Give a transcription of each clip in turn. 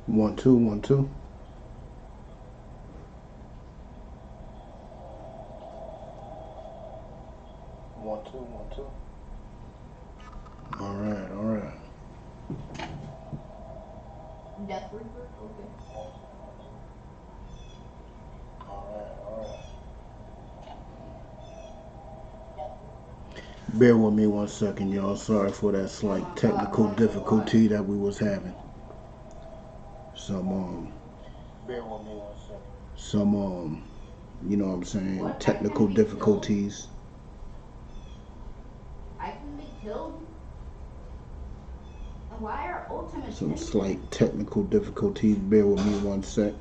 1 2 1 2. All right, all right. Death Reaper? Okay. Bear with me 1 second, y'all. Sorry for that slight technical difficulty that we was having. Some you know what I'm saying, What? technical difficulties. I can be killed? And why are ultimates Some instant? slight technical difficulties. Bear with me 1 sec.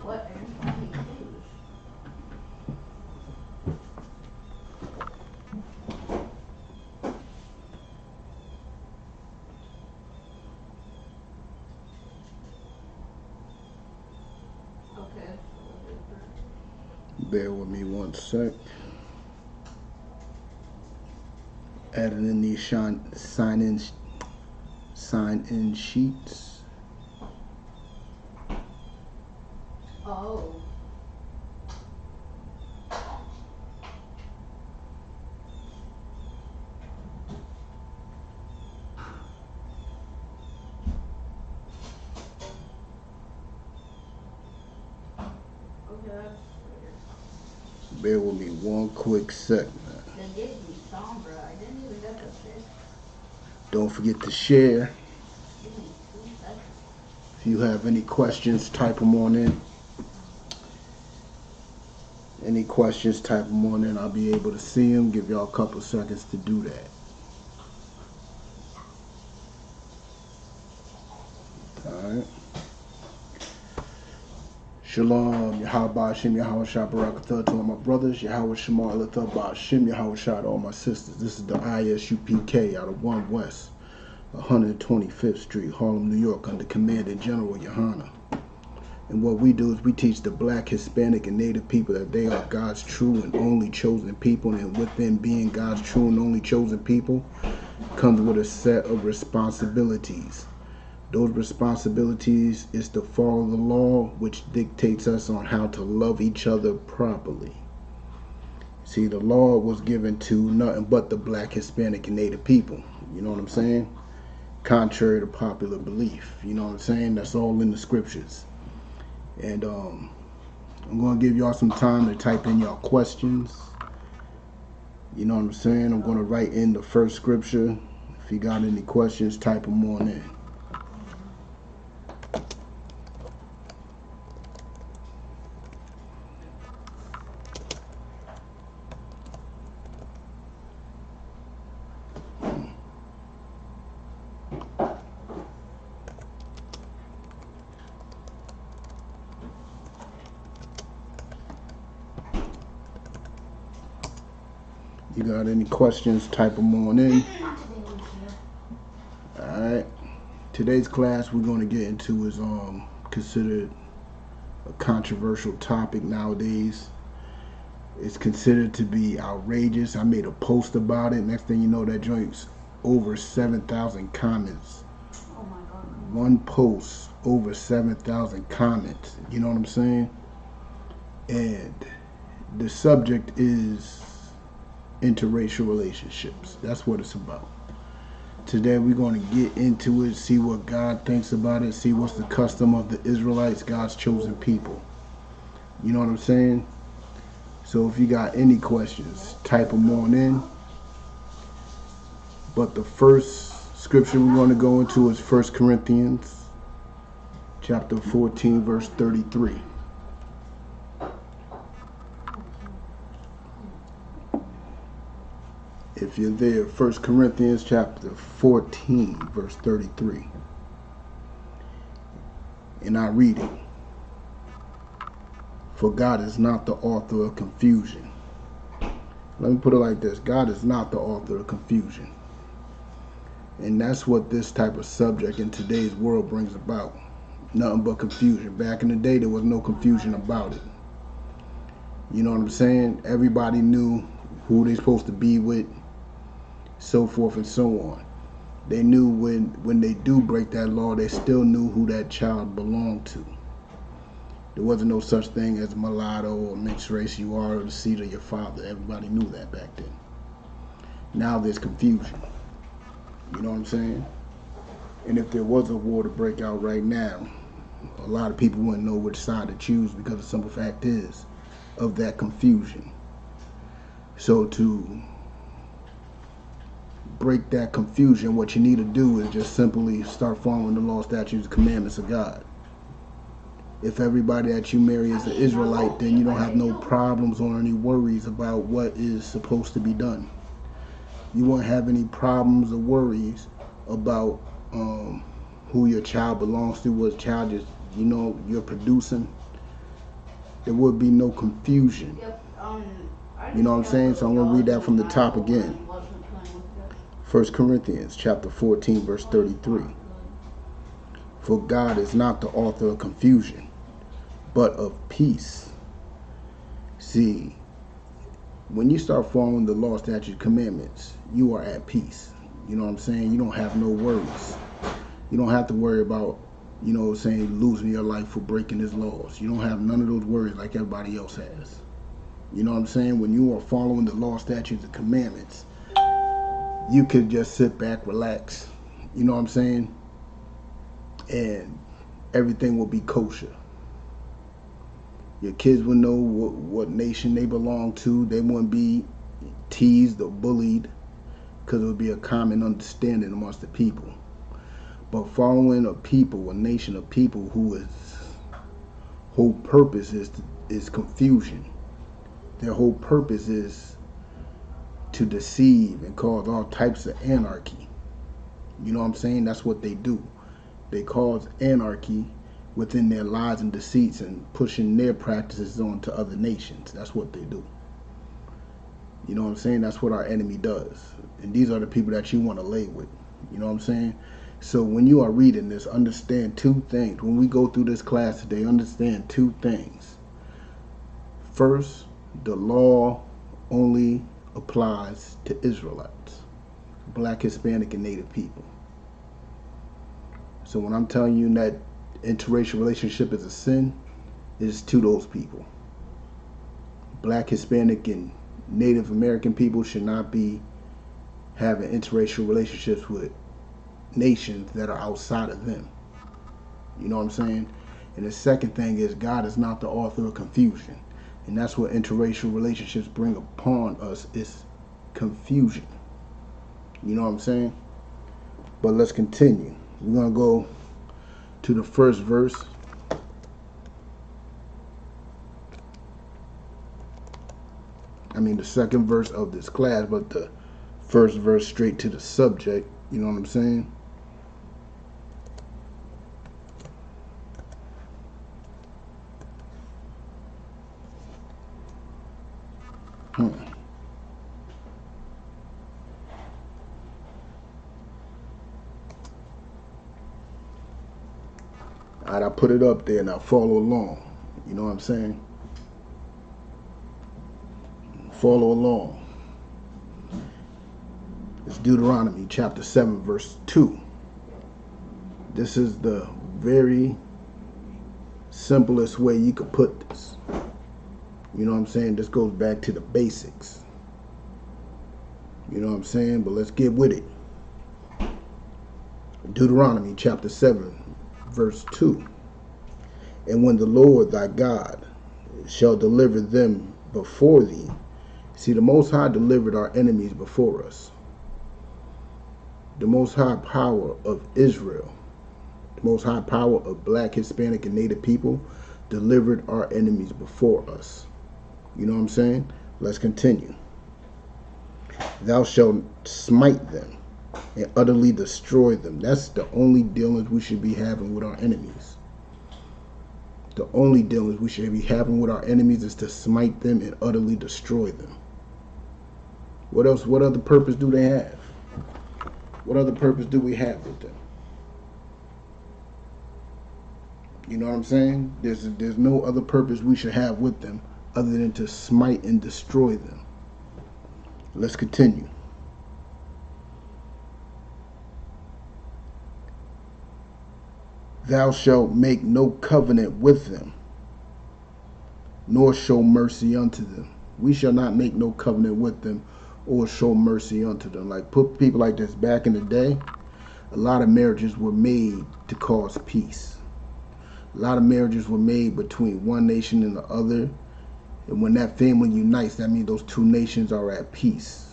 What are you trying to do? Okay. Bear with me 1 sec. Adding in these sign-in sheets. Oh. Okay, that's weird. Bear with me 1 quick sec, man. They gave me Sombra. I didn't even get the fish. Don't forget to share. Give me 2 seconds. If you have any questions, type them on in. Any questions, type them on in. I'll be able to see them. Give y'all a couple seconds to do that. Alright. Shalom, Yahweh Hashem, Yahweh Shabarakatah to all my brothers, Yahweh Shema Elatah Ba'ashem, Yahweh Shah to all my sisters. This is the ISUPK out of 1 West, 125th Street, Harlem, New York, under Commandant General Yohana. And what we do is we teach the black, Hispanic, and Native people that they are God's true and only chosen people, and within being God's true and only chosen people comes with a set of responsibilities. Those responsibilities is to follow the law, which dictates us on how to love each other properly. See, the law was given to nothing but the black, Hispanic, and Native people. You know what I'm saying? Contrary to popular belief. You know what I'm saying? That's all in the scriptures. And I'm going to give y'all some time to type in y'all questions. You know what I'm saying? I'm going to write in the first scripture. If you got any questions, type them on in. You got any questions, type them on in. Alright. Today's class we're going to get into is considered a controversial topic nowadays. It's considered to be outrageous. I made a post about it. Next thing you know, that joint's over 7,000 comments. Oh my god. One post, over 7,000 comments. You know what I'm saying? And the subject is interracial relationships. That's what it's about. Today we're going to get into it, see what God thinks about it, see what's the custom of the Israelites, God's chosen people. You know what I'm saying? So if you got any questions, type them on in. But the first scripture we're going to go into is 1 Corinthians chapter 14, verse 33. If you're there, 1 Corinthians chapter 14, verse 33. And I read it. For God is not the author of confusion. Let me put it like this. God is not the author of confusion. And that's what this type of subject in today's world brings about. Nothing but confusion. Back in the day, there was no confusion about it. You know what I'm saying? Everybody knew who they're supposed to be with, so forth and so on. They knew when they do break that law, they still knew who that child belonged to. There wasn't no such thing as mulatto or mixed race you are or the seed of your father. Everybody knew that back then. Now there's confusion. You know what I'm saying? And if there was a war to break out right now, a lot of people wouldn't know which side to choose, because the simple fact is of that confusion. So to break that confusion, what you need to do is just simply start following the law, statutes, and commandments of God. If everybody that you marry is an Israelite, then you don't have no problems or any worries about what is supposed to be done. You won't have any problems or worries about who your child belongs to, what child is, you're producing. There would be no confusion. You know what I'm saying? So I'm going to read that from the top again. 1 Corinthians chapter 14, verse 33. For God is not the author of confusion, but of peace. See, when you start following the law, statutes, commandments, you are at peace. You know what I'm saying? You don't have no worries. You don't have to worry about, losing your life for breaking his laws. You don't have none of those worries like everybody else has. You know what I'm saying? When you are following the law, statutes, and commandments, you could just sit back, relax. You know what I'm saying? And everything will be kosher. Your kids will know what nation they belong to. They wouldn't be teased or bullied, because it would be a common understanding amongst the people. But following a nation of people who whole purpose is confusion. Their whole purpose is to deceive and cause all types of anarchy. You know what I'm saying? That's what they do. They cause anarchy within their lies and deceits and pushing their practices on to other nations. That's what they do. You know what I'm saying? That's what our enemy does. And these are the people that you want to lay with. You know what I'm saying? So when you are reading this, understand two things. When we go through this class today, understand two things. First, the law only applies to Israelites, Black, Hispanic, and Native people. So when I'm telling you that interracial relationship is a sin, it's to those people. Black, Hispanic, and Native American people should not be having interracial relationships with nations that are outside of them. You know what I'm saying? And the second thing is, God is not the author of confusion. And that's what interracial relationships bring upon us, is confusion. You know what I'm saying? But let's continue. We're going to go to the first verse. The second verse of this class, but the first verse straight to the subject. You know what I'm saying? Alright, I put it up there. Now follow along. You know what I'm saying? Follow along. It's Deuteronomy chapter 7, verse 2. This is the very simplest way you could put this. You know what I'm saying? This goes back to the basics. You know what I'm saying? But let's get with it. Deuteronomy chapter 7, verse 2. And when the Lord thy God shall deliver them before thee. See, the Most High delivered our enemies before us. The Most High power of Israel, the Most High power of Black, Hispanic, and Native people delivered our enemies before us. You know what I'm saying? Let's continue. Thou shalt smite them and utterly destroy them. That's the only dealings we should be having with our enemies. The only dealings we should be having with our enemies is to smite them and utterly destroy them. What else? What other purpose do they have? What other purpose do we have with them? You know what I'm saying? There's no other purpose we should have with them other than to smite and destroy them. Let's continue. Thou shalt make no covenant with them, nor show mercy unto them. We shall not make no covenant with them or show mercy unto them. Like, put people like this back in the day, a lot of marriages were made to cause peace. A lot of marriages were made between one nation and the other. And when that family unites, that means those two nations are at peace.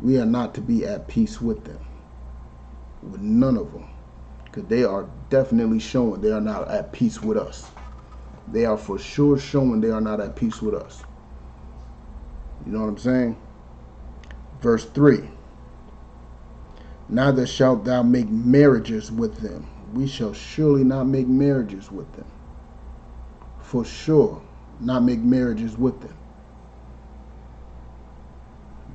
We are not to be at peace with them. With none of them. Because they are definitely showing they are not at peace with us. They are for sure showing they are not at peace with us. You know what I'm saying? Verse 3. Neither shalt thou make marriages with them. We shall surely not make marriages with them. For sure, not make marriages with them.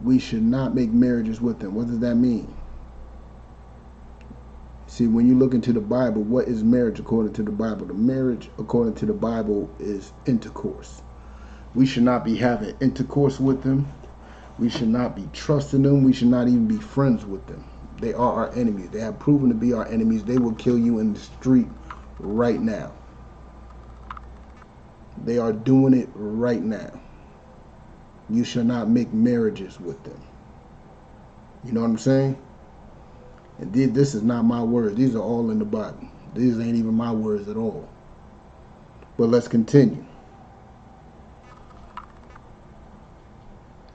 We should not make marriages with them. What does that mean? See, when you look into the Bible, what is marriage according to the Bible? The marriage according to the Bible is intercourse. We should not be having intercourse with them. We should not be trusting them. We should not even be friends with them. They are our enemies. They have proven to be our enemies. They will kill you in the street right now. They are doing it right now. You shall not make marriages with them. You know what I'm saying? And this is not my words. These are all in the Bible. These ain't even my words at all. But let's continue.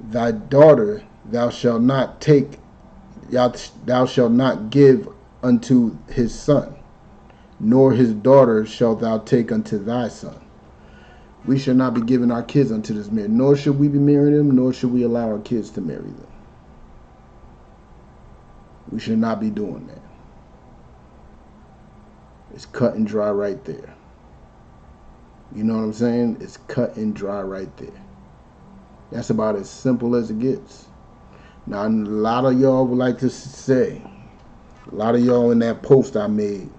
Thy daughter thou shalt not take, thou shalt not give unto his son, nor his daughter shalt thou take unto thy son. We shall not be giving our kids unto this man, nor should we be marrying them, nor should we allow our kids to marry them. We should not be doing that. It's cut and dry right there. You know what I'm saying? It's cut and dry right there. That's about as simple as it gets. Now, a lot of y'all would like to say, a lot of y'all in that post I made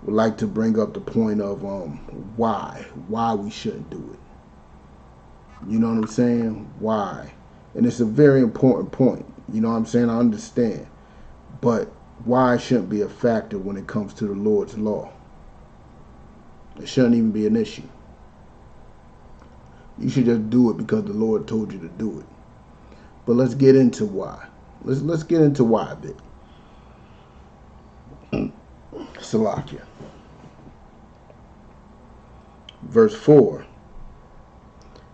would like to bring up the point of why we shouldn't do it. You know what I'm saying? Why? And it's a very important point. You know what I'm saying? I understand. But why shouldn't be a factor when it comes to the Lord's law. It shouldn't even be an issue. You should just do it because the Lord told you to do it. But let's get into why. Let's get into why a bit. Salakia. Verse 4.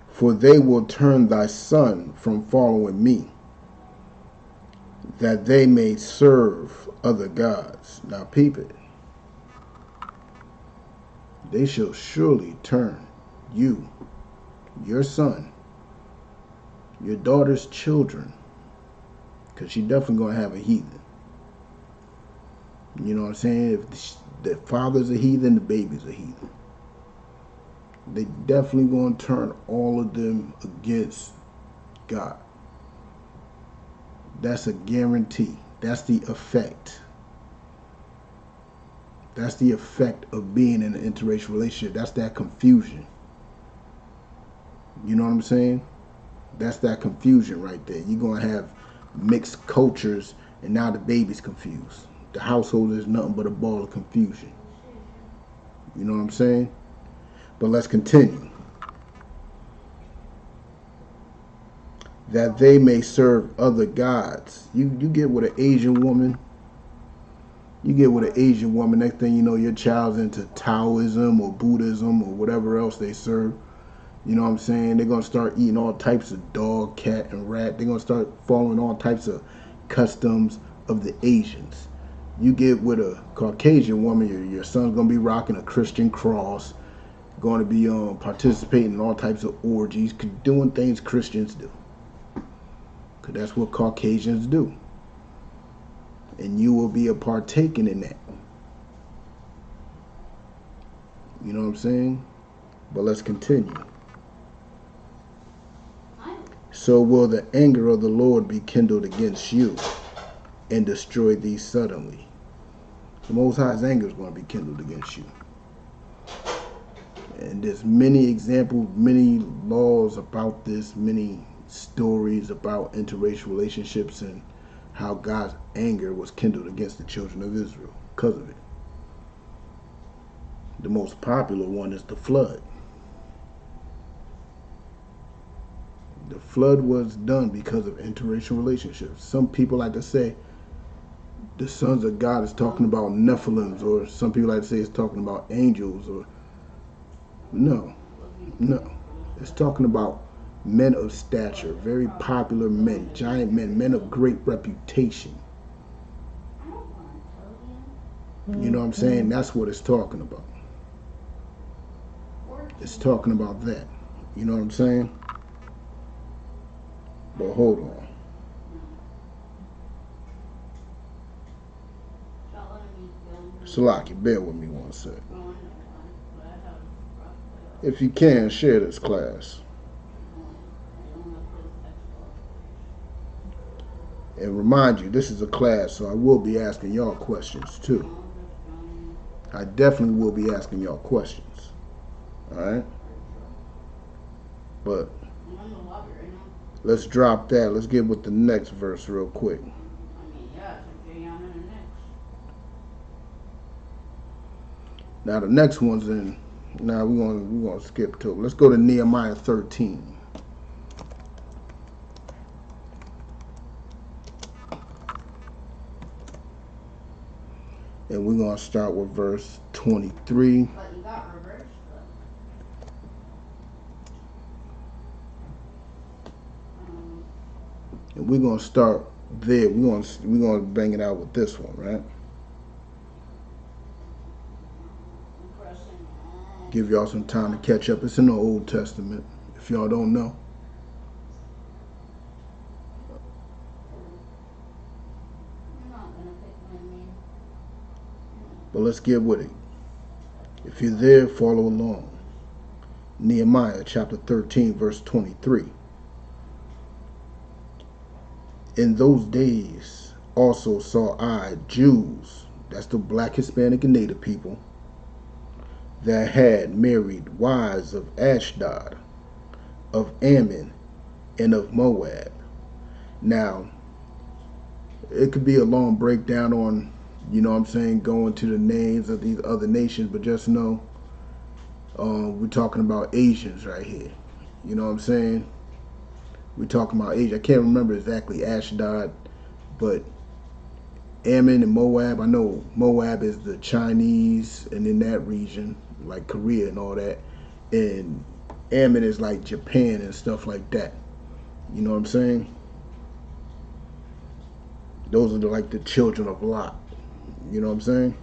For they will turn thy son from following me, that they may serve other gods. Now peep it. They shall surely turn you, your son, your daughter's children, because she definitely going to have a heathen. You know what I'm saying? If the father's a heathen, the baby's a heathen. They definitely going to turn all of them against God. That's a guarantee. That's the effect. That's the effect of being in an interracial relationship. That's that confusion. You know what I'm saying? That's that confusion right there. You're going to have mixed cultures, and now the baby's confused. The household is nothing but a ball of confusion. You know what I'm saying? But let's continue. That they may serve other gods. You get with an Asian woman. You get with an Asian woman, next thing you know, your child's into Taoism or Buddhism or whatever else they serve. You know what I'm saying? They're going to start eating all types of dog, cat, and rat. They're going to start following all types of customs of the Asians. You get with a Caucasian woman, your son's going to be rocking a Christian cross, going to be participating in all types of orgies, doing things Christians do. Because that's what Caucasians do. And you will be a partaking in that. You know what what I'm saying? But let's continue. So will the anger of the Lord be kindled against you and destroy thee suddenly. The Most High's anger is going to be kindled against you. And there's many examples, many laws about this, many stories about interracial relationships and how God's anger was kindled against the children of Israel because of it. The most popular one is the flood. The flood was done because of interracial relationships. Some people like to say the sons of God is talking about Nephilims, or some people like to say it's talking about angels, or no. It's talking about men of stature, very popular men, giant men, men of great reputation. You know what I'm saying? That's what it's talking about. It's talking about that. You know what I'm saying? But hold on. Salaki, bear with me one sec. If you can, share this class. And remind you, this is a class, so I will be asking y'all questions too. I definitely will be asking y'all questions. Alright? But let's drop that. Let's get with the next verse real quick. Now the next one's in. Now we're gonna skip to it. Let's go to Nehemiah 13. And we're gonna start with verse 23. But you got reversed. And we're gonna start there. We're gonna bang it out with this one, right? Give y'all some time to catch up. It's in the Old Testament, if y'all don't know. But let's get with it. If you're there, follow along. Nehemiah chapter 13, verse 23. In those days also saw I Jews, that's the black, Hispanic, and Native people, that had married wives of Ashdod, of Ammon, and of Moab. Now, it could be a long breakdown on, you know what I'm saying, going to the names of these other nations, but just know we're talking about Asians right here. You know what I'm saying? We're talking about Asia. I can't remember exactly Ashdod, but Ammon and Moab. I know Moab is the Chinese and in that region, like Korea and all that. And Ammon is like Japan and stuff like that. You know what I'm saying? Those are like the children of Lot. You know what I'm saying?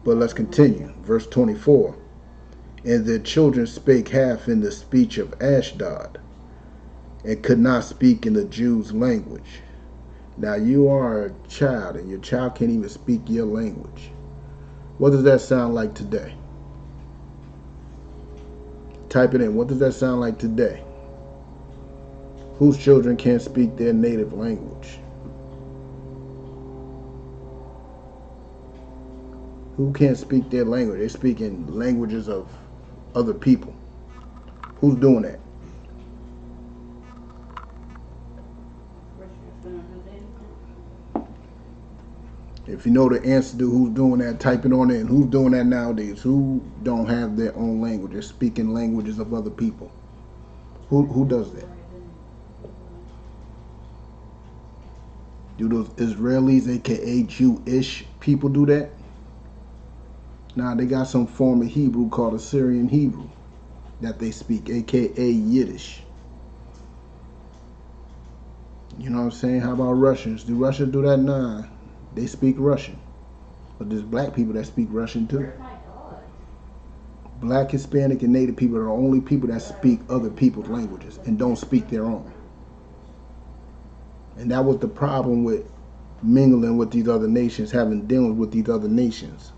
But let's continue. Verse 24. And the children spake half in the speech of Ashdod, and could not speak in the Jews' language. Now you are a child, and your child can't even speak your language. What does that sound like today? Type it in. What does that sound like today? Whose children can't speak their native language? Who can't speak their language? They're speaking languages of other people. Who's doing that? If you know the answer to who's doing that, type it on in. Who's doing that nowadays? Who don't have their own language? They're speaking languages of other people. Who does that? Do those Israelis, aka Jewish people, do that? Nah, they got some form of Hebrew called Assyrian Hebrew that they speak, aka Yiddish. You know what I'm saying? How about Russians? Do Russians do that? Nah, they speak Russian. But there's black people that speak Russian too. Black, Hispanic, and Native people are the only people that speak other people's languages and don't speak their own. And that was the problem with mingling with these other nations, having dealings with these other nations.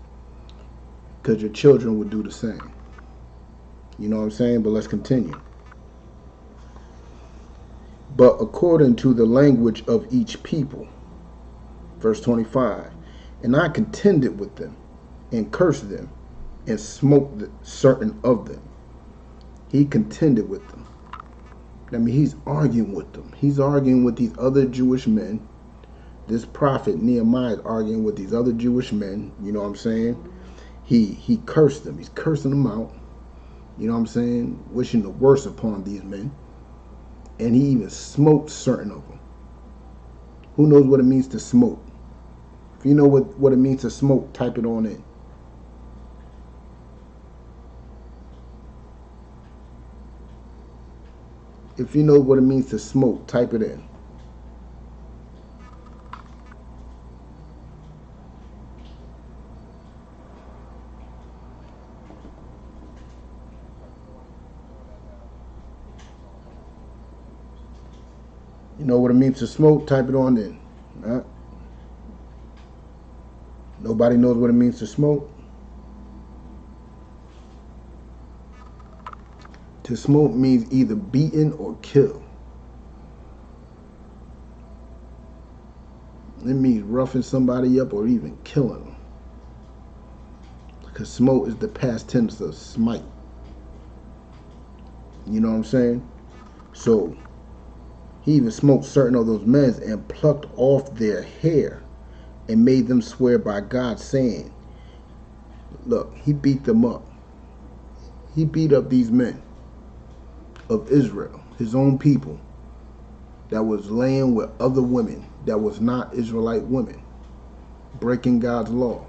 because your children would do the same. You know what I'm saying? But let's continue. But according to the language of each people, verse 25, and I contended with them and cursed them and smote certain of them. He contended with them. I mean, he's arguing with them. He's arguing with these other Jewish men. This prophet Nehemiah is arguing with these other Jewish men. You know what I'm saying? He cursed them. He's cursing them out. You know what I'm saying? Wishing the worst upon these men. And he even smote certain of them. Who knows what it means to smote? If you know what it means to smote, type it on in. If you know what it means to smote, type it in. You know what it means to smote, type it on in. All right? Nobody knows what it means to smote. To smote means either beaten or kill. It means roughing somebody up or even killing them. Because smote is the past tense of smite. You know what I'm saying? So he even smote certain of those men and plucked off their hair and made them swear by God, saying, look, he beat them up. He beat up these men of Israel, his own people, that was laying with other women that was not Israelite women, breaking God's law.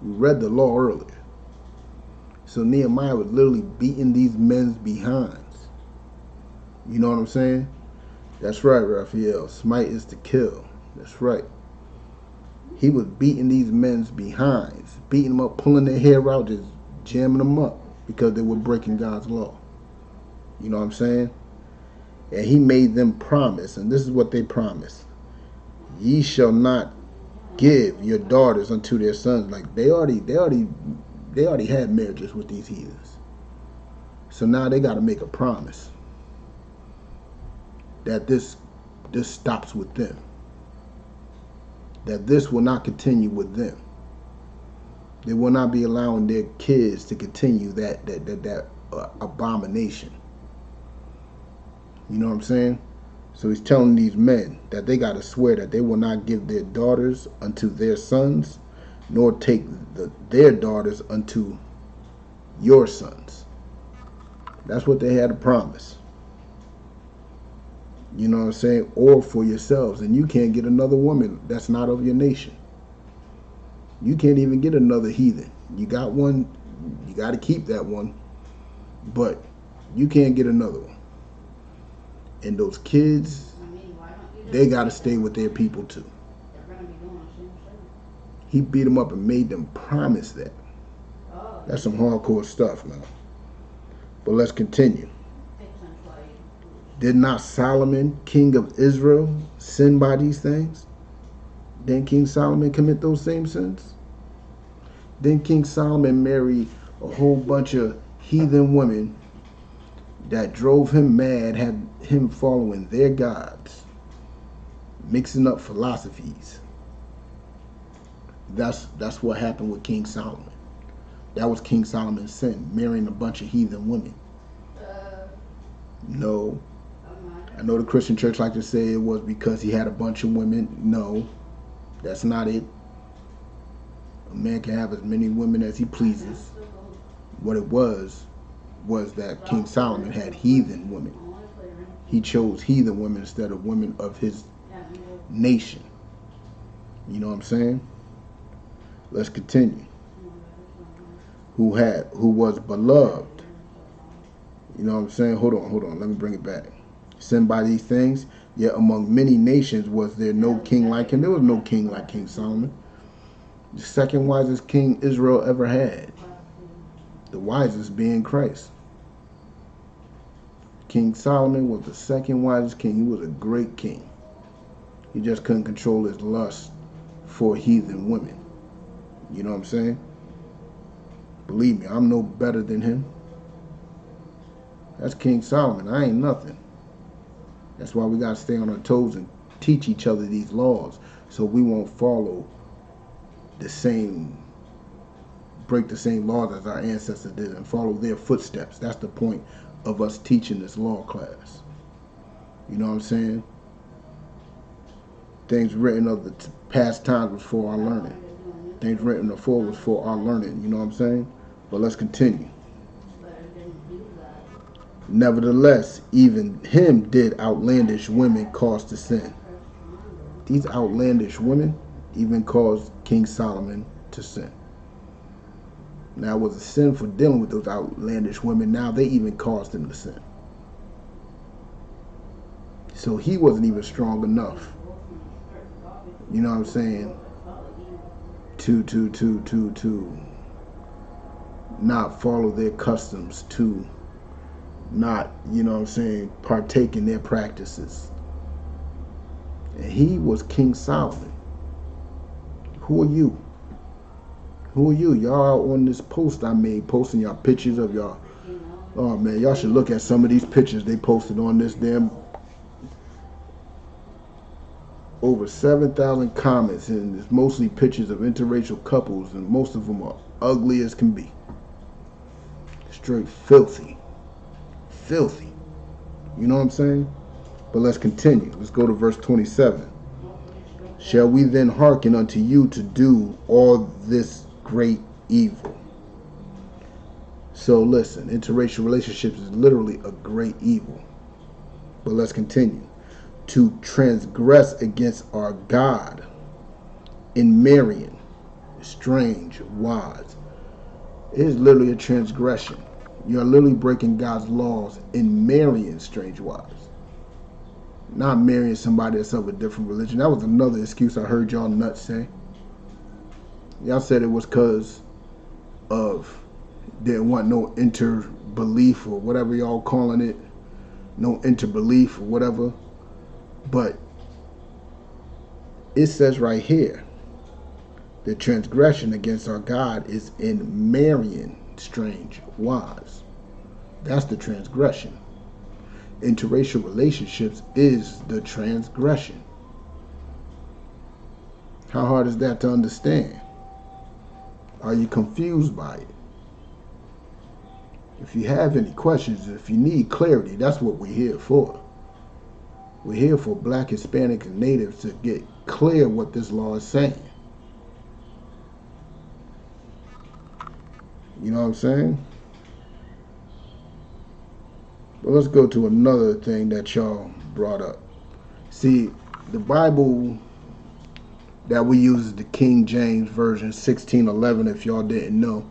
We read the law earlier. So Nehemiah was literally beating these men's behinds. You know what I'm saying? That's right, Raphael. Smite is to kill. That's right. He was beating these men's behinds, beating them up, pulling their hair out, just jamming them up because they were breaking God's law. You know what I'm saying? And he made them promise, and this is what they promised. Ye shall not give your daughters unto their sons. Like they already had marriages with these heathens. So now they got to make a promise that this stops with them. That this will not continue with them. They will not be allowing their kids to continue that abomination. You know what I'm saying? So he's telling these men that they got to swear that they will not give their daughters unto their sons, nor take their daughters unto your sons. That's what they had to promise. You know what I'm saying? Or for yourselves. And you can't get another woman that's not of your nation. You can't even get another heathen. You got one, you got to keep that one. But you can't get another one. And those kids, they got to stay with their people too. He beat them up and made them promise that. That's some hardcore stuff, man. But let's continue. Did not Solomon, king of Israel, sin by these things? Didn't King Solomon commit those same sins? Didn't King Solomon marry a whole bunch of heathen women that drove him mad, had him following their gods, mixing up philosophies? That's what happened with King Solomon. That was King Solomon's sin, marrying a bunch of heathen women. No. I know the Christian church like to say it was because he had a bunch of women. No, that's not it. A man can have as many women as he pleases. What it was that King Solomon had heathen women. He chose heathen women instead of women of his nation. You know what I'm saying? Let's continue. Who was beloved. You know what I'm saying? Hold on. Let me bring it back. Sin by these things, yet among many nations was there no king like him. There was no king like King Solomon. The second wisest king Israel ever had. The wisest being Christ. King Solomon was the second wisest king. He was a great king. He just couldn't control his lust for heathen women. You know what I'm saying? Believe me, I'm no better than him. That's King Solomon. I ain't nothing. That's why we got to stay on our toes and teach each other these laws so we won't break the same laws as our ancestors did and follow their footsteps. That's the point of us teaching this law class. You know what I'm saying? Things written of the past times was for our learning. Things written before was for our learning. You know what I'm saying? But let's continue. Nevertheless, even him did outlandish women cause to sin. These outlandish women even caused King Solomon to sin. Now, it was a sin for dealing with those outlandish women. Now they even caused him to sin. So he wasn't even strong enough, you know what I'm saying, to not follow their customs, to not, you know what I'm saying, partake in their practices. And he was King Solomon. Who are you? Who are you? Y'all out on this post I made, posting y'all pictures of y'all. Oh man, y'all should look at some of these pictures they posted on this damn. Over 7,000 comments, and it's mostly pictures of interracial couples, and most of them are ugly as can be. Straight filthy. Filthy. You know what I'm saying? But let's continue. Let's go to verse 27. Shall we then hearken unto you to do all this great evil? So listen, interracial relationships is literally a great evil. But let's continue. To transgress against our God in marrying strange wives. It is literally a transgression. You are literally breaking God's laws in marrying strange wives. Not marrying somebody that's of a different religion. That was another excuse I heard y'all nuts say. Y'all said it was because of didn't want no interbelief or whatever y'all calling it. No interbelief or whatever. But it says right here, the transgression against our God is in marrying strange wives. That's the transgression. Interracial relationships is the transgression. How hard is that to understand? Are you confused by it? If you have any questions, if you need clarity, that's what we're here for. We're here for Black, Hispanic, and Natives to get clear what this law is saying. You know what I'm saying? But let's go to another thing that y'all brought up. See, the Bible that we use is the King James Version 1611, if y'all didn't know.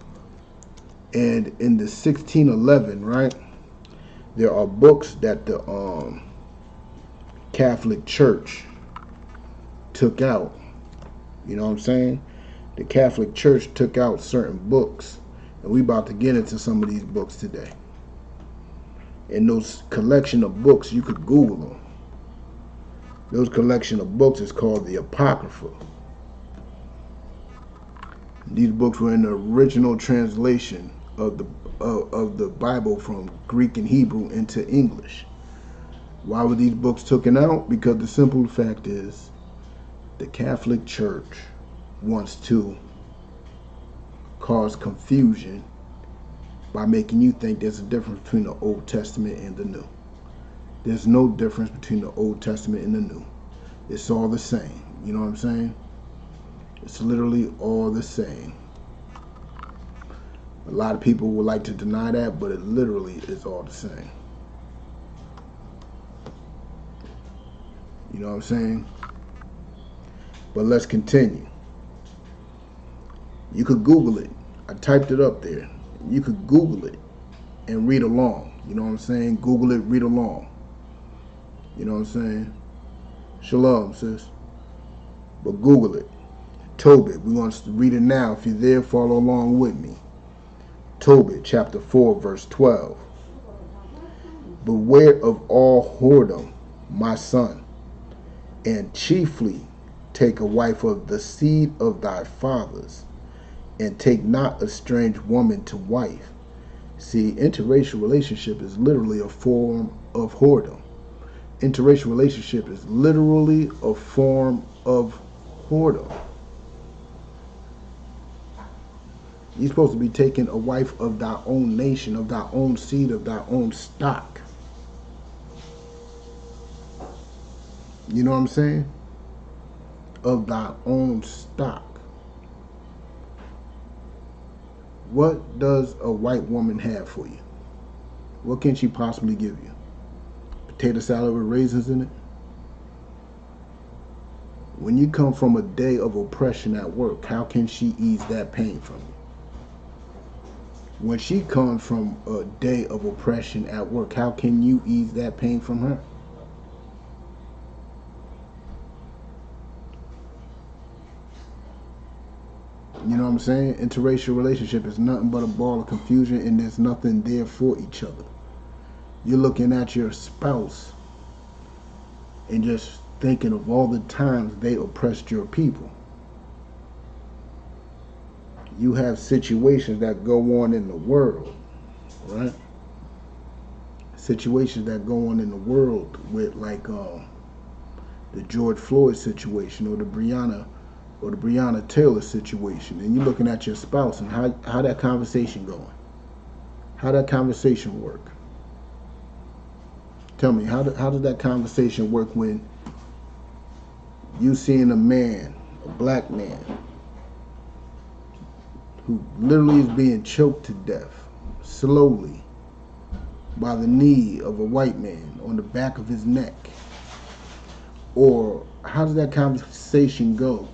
And in the 1611, right, there are books that the Catholic Church took out. You know what I'm saying? The Catholic Church took out certain books, and we about to get into some of these books today. And those collection of books, you could Google them. Those collection of books is called the Apocrypha. These books were in the original translation of the Bible from Greek and Hebrew into English. Why were these books taken out? Because the simple fact is the Catholic Church wants to cause confusion by making you think there's a difference between the Old Testament and the New. There's no difference between the Old Testament and the New. It's all the same. You know what I'm saying? It's literally all the same. A lot of people would like to deny that, but it literally is all the same. You know what I'm saying? But let's continue. You could Google it. I typed it up there. You could Google it and read along. You know what I'm saying? Google it, read along. You know what I'm saying? Shalom, sis. But Google it. Tobit. We want to read it now. If you're there, follow along with me. Tobit, chapter 4, verse 12. Beware of all whoredom, my son, and chiefly take a wife of the seed of thy fathers, and take not a strange woman to wife. See, interracial relationship is literally a form of whoredom. Interracial relationship is literally a form of whoredom. You're supposed to be taking a wife of thy own nation, of thy own seed, of thy own stock. You know what I'm saying? Of thy own stock. What does a white woman have for you? What can she possibly give you? Potato salad with raisins in it? When you come from a day of oppression at work, how can she ease that pain from you? When she comes from a day of oppression at work, how can you ease that pain from her? You know what I'm saying? Interracial relationship is nothing but a ball of confusion, and there's nothing there for each other. You're looking at your spouse and just thinking of all the times they oppressed your people. You have situations that go on in the world, right? Situations that go on in the world with like the George Floyd situation or the Breonna Taylor situation, and you're looking at your spouse and how that conversation going, how that conversation work. Tell me, how does that conversation work when you seeing a man, a black man, who literally is being choked to death slowly by the knee of a white man on the back of his neck? Or how does that conversation go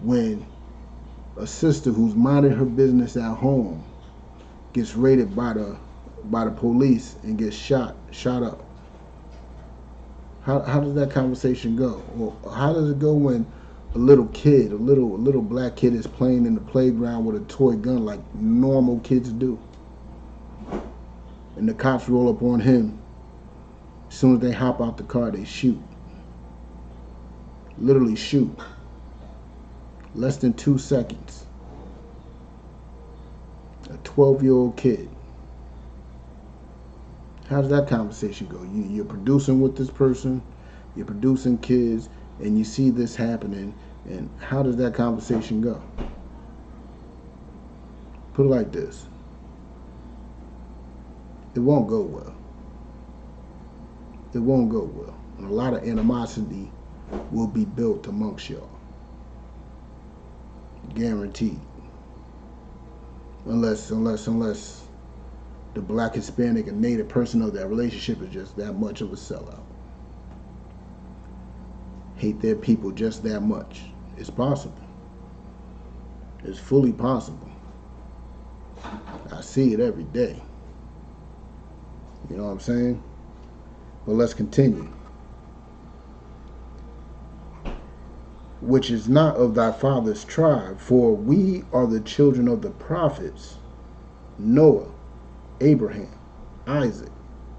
when a sister who's minding her business at home gets raided by the police and gets shot up? How does that conversation go? Or how does it go when a little kid, a little black kid is playing in the playground with a toy gun like normal kids do, and the cops roll up on him? As soon as they hop out the car, they shoot. Literally shoot. Less than 2 seconds. A 12-year-old kid. How does that conversation go? You're producing with this person, you're producing kids, and you see this happening, and how does that conversation go? Put it like this. It won't go well. It won't go well. And a lot of animosity will be built amongst y'all. Guaranteed. Unless the black, Hispanic, and Native person of that relationship is just that much of a sellout. Hate their people just that much. It's possible. It's fully possible. I see it every day. You know what I'm saying? But let's continue. Which is not of thy father's tribe, for we are the children of the prophets, Noah, Abraham, Isaac,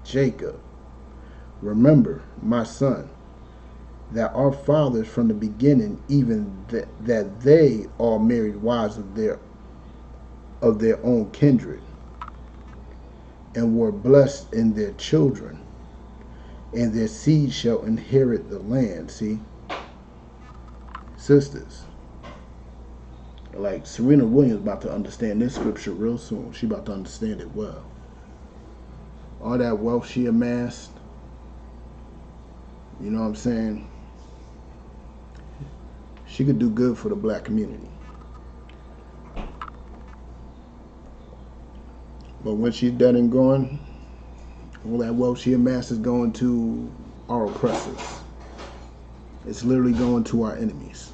Jacob. Remember, my son, that our fathers from the beginning, even that they all married wives of their own kindred, and were blessed in their children, and their seed shall inherit the land. See, sisters, like Serena Williams about to understand this scripture real soon. She about to understand it well. All that wealth she amassed, you know what I'm saying? She could do good for the black community. But when she's dead and gone, all that wealth she amassed is going to our oppressors. It's literally going to our enemies.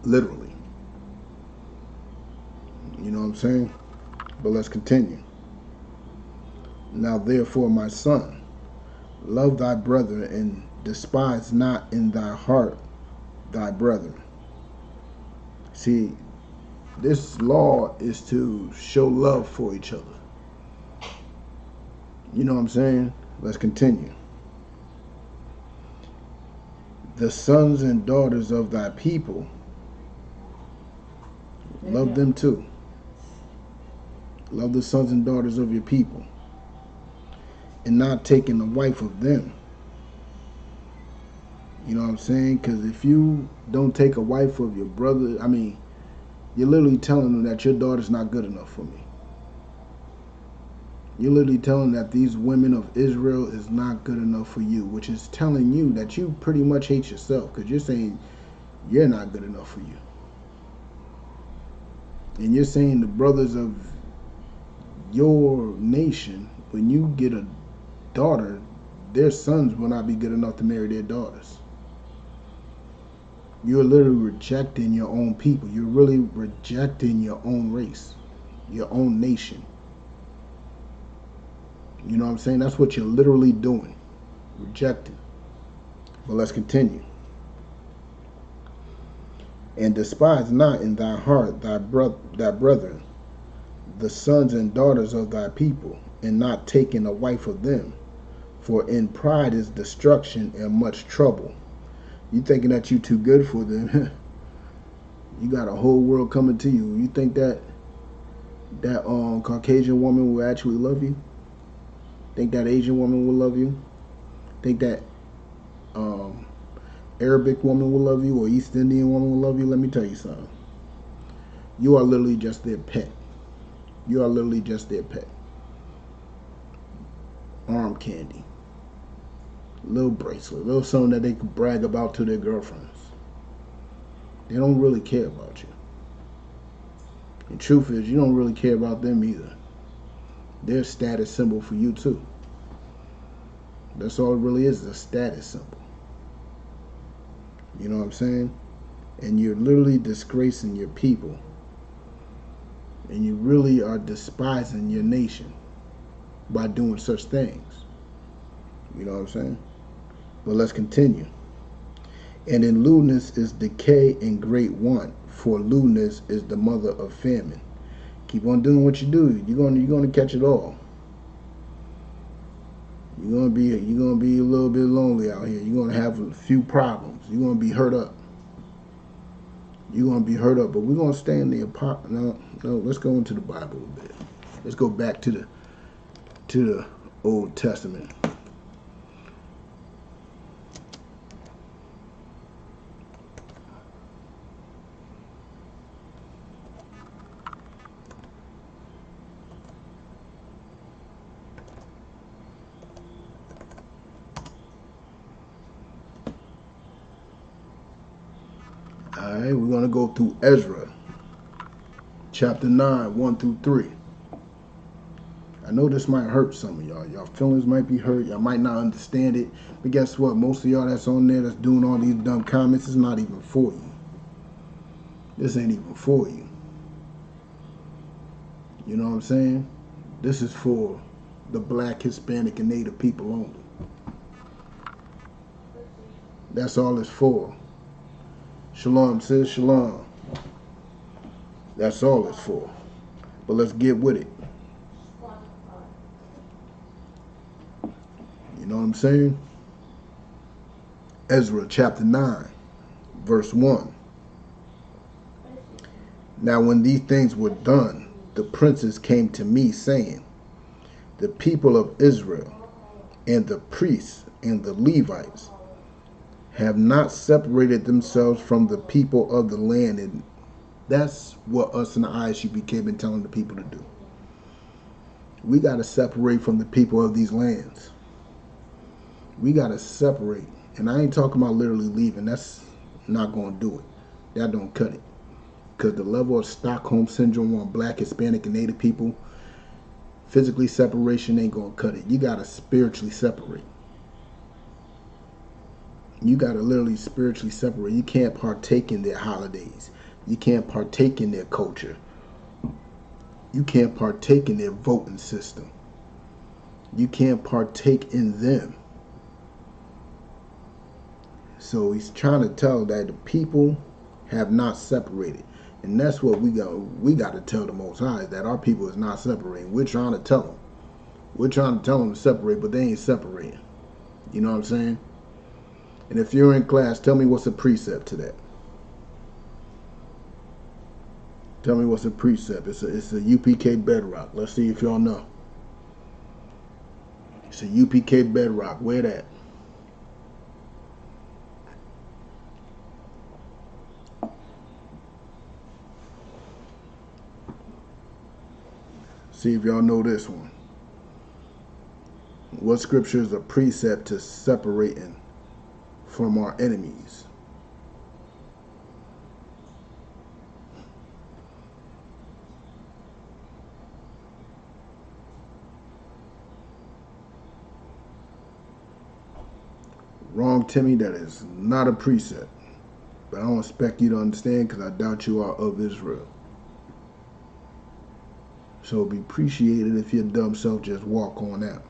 Literally. You know what I'm saying? But let's continue. Now therefore, my son, love thy brother, and despise not in thy heart thy brother. See, this law is to show love for each other. You know what I'm saying? Let's continue. The sons and daughters of thy people, Love them too. Love the sons and daughters of your people. And not taking the wife of them. You know what I'm saying? Because if you don't take a wife of your brother, I mean, you're literally telling them that your daughter's not good enough for me. You're literally telling that these women of Israel is not good enough for you, which is telling you that you pretty much hate yourself, because you're saying you're not good enough for you. And you're saying the brothers of your nation, when you get a daughter, their sons will not be good enough to marry their daughters. You're literally rejecting your own people. You're really rejecting your own race, your own nation. You know what I'm saying? That's what you're literally doing. Rejecting. But let's continue. And despise not in thy heart thy brethren, the sons and daughters of thy people, and not taking a wife of them. For in pride is destruction and much trouble. You thinking that you too good for them. You got a whole world coming to you. You think that Caucasian woman will actually love you? Think that Asian woman will love you? Think that Arabic woman will love you, or East Indian woman will love you? Let me tell you something. You are literally just their pet. You are literally just their pet. Arm candy. Little bracelet. Little something that they can brag about to their girlfriends. They don't really care about you. The truth is, you don't really care about them either. They're a status symbol for you too. That's all it really is a status symbol. You know what I'm saying? And you're literally disgracing your people. And you really are despising your nation by doing such things. You know what I'm saying? But let's continue. And in lewdness is decay and great want, for lewdness is the mother of famine. Keep on doing what you do. You're gonna catch it all. You're gonna be a little bit lonely out here. You're gonna have a few problems. You're gonna be hurt up. You're gonna be hurt up. But we're gonna stay in the no. Let's go into the Bible a bit. Let's go back to the Old Testament. Alright, we're going to go through Ezra, chapter 9, 1 through 3. I know this might hurt some of y'all. Y'all feelings might be hurt. Y'all might not understand it. But guess what? Most of y'all that's on there that's doing all these dumb comments is not even for you. This ain't even for you. You know what I'm saying? This is for the black, Hispanic, and Native people only. That's all it's for. Shalom, sis, shalom. That's all it's for. But let's get with it. You know what I'm saying? Ezra chapter 9, verse 1. Now when these things were done, the princes came to me, saying, the people of Israel and the priests and the Levites have not separated themselves from the people of the land. And that's what us in the ISUPK been telling the people to do. We got to separate from the people of these lands. We got to separate. And I ain't talking about literally leaving. That's not going to do it. That don't cut it. Because the level of Stockholm Syndrome on black, Hispanic, and Native people, physically separation ain't going to cut it. You got to spiritually separate. You got to literally spiritually separate. You can't partake in their holidays. You can't partake in their culture. You can't partake in their voting system. You can't partake in them. So he's trying to tell that the people have not separated. And that's what we got to tell the Most High, that our people is not separating. We're trying to tell them. We're trying to tell them to separate, but they ain't separating. You know what I'm saying? And if you're in class, tell me what's a precept to that. Tell me what's a precept. It's a UPK bedrock. Let's see if y'all know. It's a UPK bedrock. Where that? See if y'all know this one. What scripture is a precept to separating from our enemies? Wrong, Timmy. That is not a precept. But I don't expect you to understand because I doubt you are of Israel. So it'd be appreciated if your dumb self just walk on out.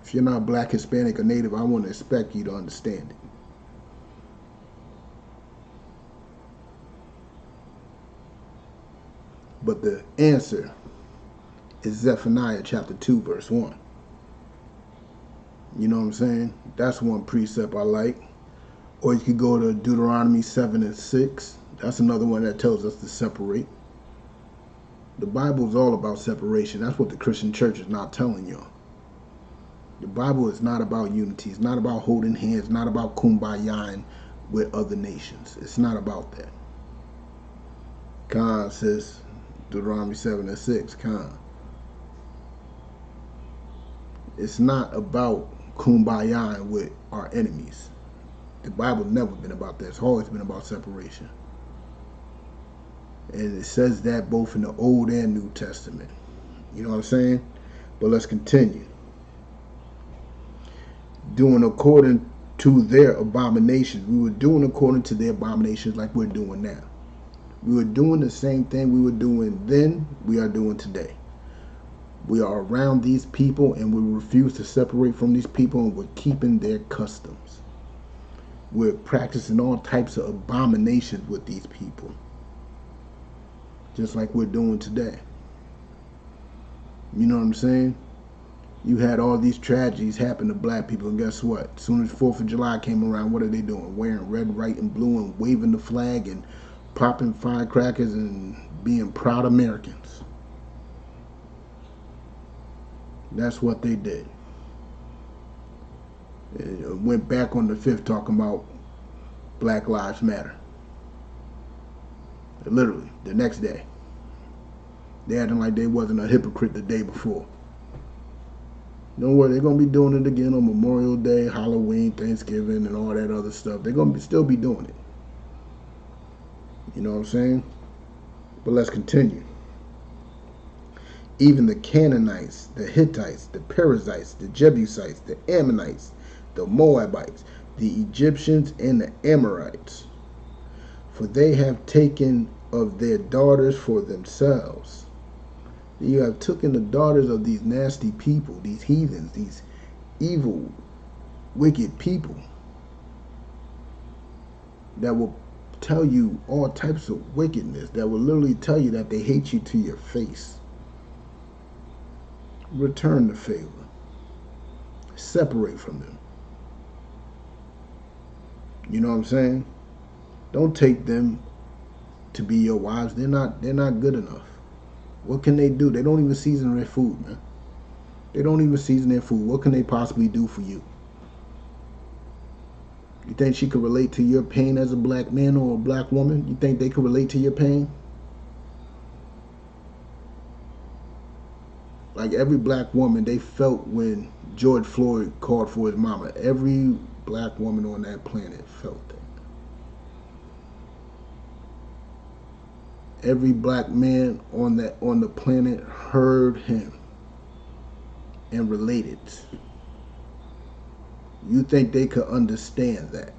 If you're not black, Hispanic, or native, I wouldn't expect you to understand it. But the answer is Zephaniah chapter 2, verse 1. You know what I'm saying? That's one precept I like. Or you could go to Deuteronomy 7 and 6. That's another one that tells us to separate. The Bible is all about separation. That's what the Christian church is not telling y'all. The Bible is not about unity. It's not about holding hands. It's not about kumbayaing with other nations. It's not about that. Khan says, Deuteronomy 7 and 6, Khan. It's not about kumbayaing with our enemies. The Bible's never been about that. It's always been about separation. And it says that both in the Old and New Testament. You know what I'm saying? But let's continue. Doing according to their abominations. We were doing according to their abominations like we're doing now. We were doing the same thing we were doing then, we are doing today. We are around these people and we refuse to separate from these people, and we're keeping their customs. We're practicing all types of abominations with these people. Just like we're doing today. You know what I'm saying? You had all these tragedies happen to black people, and guess what? As soon as 4th of July came around, what are they doing? Wearing red, white, and blue and waving the flag and popping firecrackers and being proud Americans. That's what they did. It went back on the 5th talking about Black Lives Matter. Literally, the next day. They acting like they wasn't a hypocrite the day before. Don't worry, they're going to be doing it again on Memorial Day, Halloween, Thanksgiving, and all that other stuff. They're going to still be doing it. You know what I'm saying? But let's continue. Even the Canaanites, the Hittites, the Perizzites, the Jebusites, the Ammonites, the Moabites, the Egyptians, and the Amorites. For they have taken of their daughters for themselves. You have taken the daughters of these nasty people, these heathens, these evil, wicked people that will tell you all types of wickedness, that will literally tell you that they hate you to your face. Return the favor. Separate from them. You know what I'm saying? Don't take them to be your wives. They're not good enough. What can they do? They don't even season their food, man. They don't even season their food. What can they possibly do for you? You think she could relate to your pain as a black man or a black woman? You think they could relate to your pain? Like every black woman, they felt when George Floyd called for his mama. Every black woman on that planet felt that. Every black man on the planet heard him and related. You think they could understand that?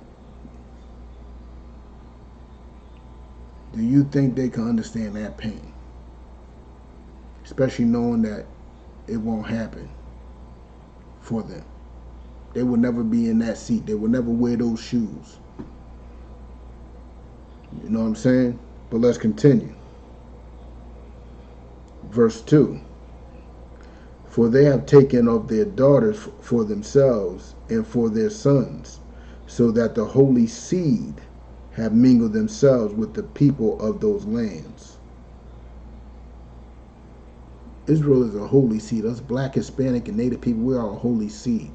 Do you think they can understand that pain? Especially knowing that it won't happen for them. They will never be in that seat. They will never wear those shoes. You know what I'm saying? But let's continue. Verse 2. For they have taken of their daughters for themselves and for their sons, so that the holy seed have mingled themselves with the people of those lands. Israel is a holy seed. Us black, Hispanic, and Native people, we are a holy seed.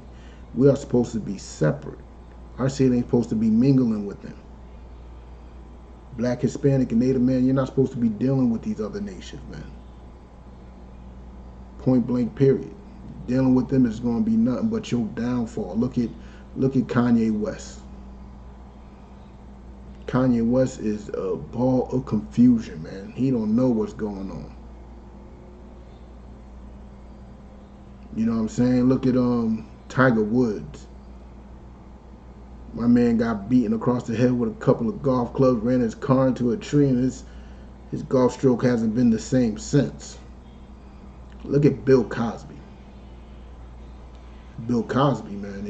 We are supposed to be separate. Our seed ain't supposed to be mingling with them. Black, Hispanic, and Native, man, you're not supposed to be dealing with these other nations, man. Point blank, period. Dealing with them is going to be nothing but your downfall. Look at Kanye West. Kanye West is a ball of confusion, man. He don't know what's going on. You know what I'm saying? Look at Tiger Woods. My man got beaten across the head with a couple of golf clubs, ran his car into a tree, and his golf stroke hasn't been the same since. Look at Bill Cosby. Bill Cosby, man,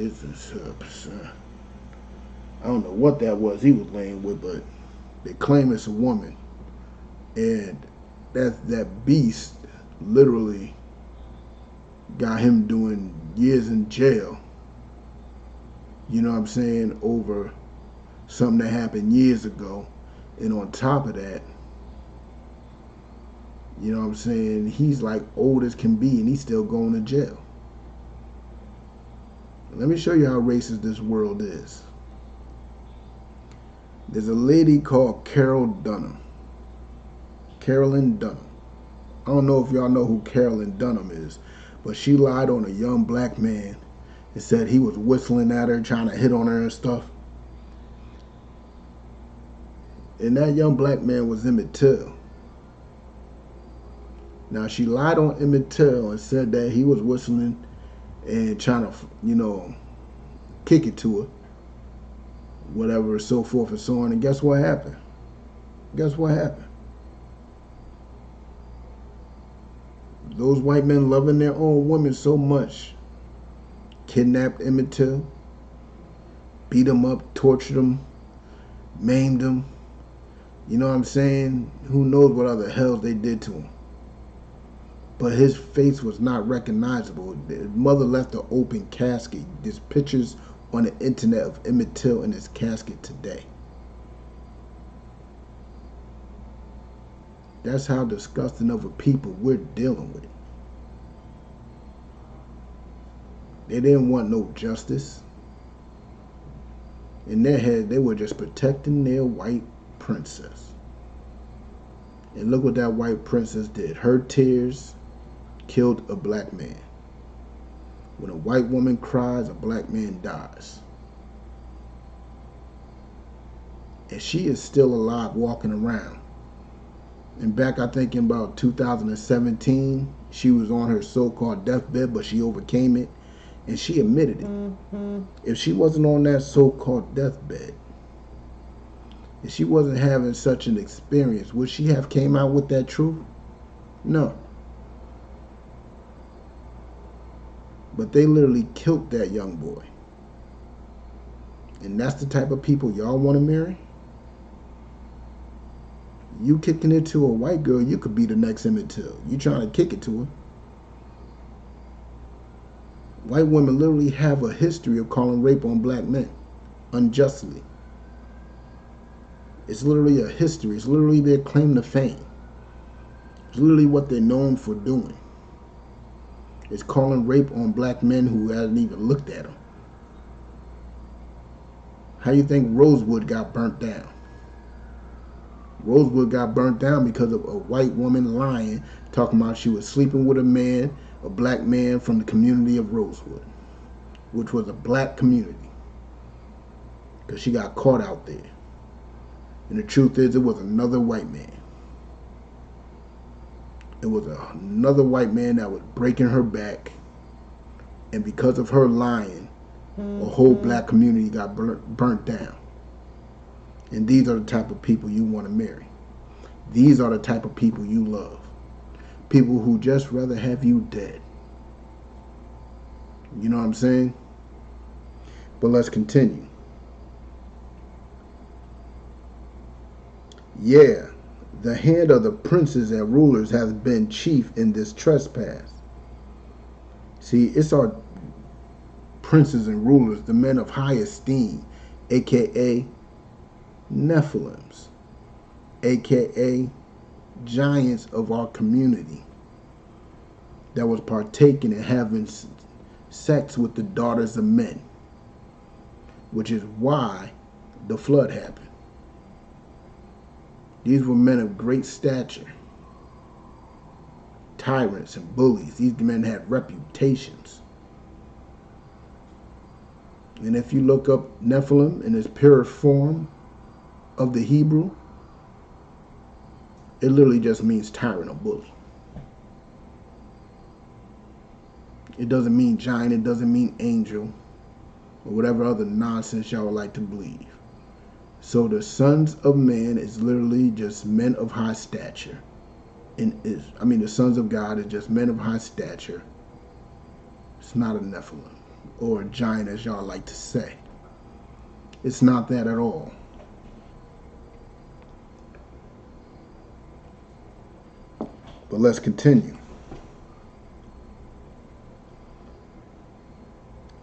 I don't know what that was he was laying with, but they claim it's a woman. And that beast literally got him doing years in jail. You know what I'm saying? Over something that happened years ago. And on top of that, you know what I'm saying? He's like old as can be and he's still going to jail. Let me show you how racist this world is. There's a lady called Carolyn Dunham. I don't know if y'all know who Carolyn Dunham is, but she lied on a young black man and said he was whistling at her, trying to hit on her and stuff. And that young black man was Emmett Till. Now, she lied on Emmett Till and said that he was whistling and trying to, you know, kick it to her, whatever, so forth and so on. And guess what happened? Those white men loving their own women so much kidnapped Emmett Till, beat him up, tortured him, maimed him. You know what I'm saying? Who knows what other hells they did to him. But his face was not recognizable. His mother left an open casket. There's pictures on the internet of Emmett Till in his casket today. That's how disgusting of a people we're dealing with. They didn't want no justice. In their head, they were just protecting their white princess. And look what that white princess did. Her tears killed a black man. When a white woman cries, a black man dies. And she is still alive, walking around. And back, I think in about 2017, she was on her so-called deathbed, but she overcame it, and she admitted it. If she wasn't on that so-called deathbed, if she wasn't having such an experience, would she have came out with that truth? No. But they literally killed that young boy. And that's the type of people y'all want to marry? You kicking it to a white girl, you could be the next Emmett Till. You trying to kick it to her. White women literally have a history of calling rape on black men unjustly. It's literally a history. It's literally their claim to fame. It's literally what they're known for doing. It's calling rape on black men who hasn't even looked at them. How do you think Rosewood got burnt down? Rosewood got burnt down because of a white woman lying, talking about she was sleeping with a man, a black man from the community of Rosewood, which was a black community, because she got caught out there. And the truth is, it was another white man. It was another white man that was breaking her back, and because of her lying, a whole black community got burnt down. And these are the type of people you want to marry. These are the type of people you love. People who just rather have you dead. You know what I'm saying? But let's continue. Yeah, the hand of the princes and rulers has been chief in this trespass. See, it's our princes and rulers, the men of high esteem, aka Nephilims, aka giants of our community. that was partaking in having sex with the daughters of men, which is why the flood happened. These were men of great stature, tyrants and bullies. These men had reputations. And if you look up Nephilim in its purest form of the Hebrew, it literally just means tyrant or bully. It doesn't mean giant, it doesn't mean angel, or whatever other nonsense y'all would like to believe. So the sons of man is literally just men of high stature. The sons of God is just men of high stature. It's not a Nephilim or a giant, as y'all like to say. It's not that at all. But let's continue.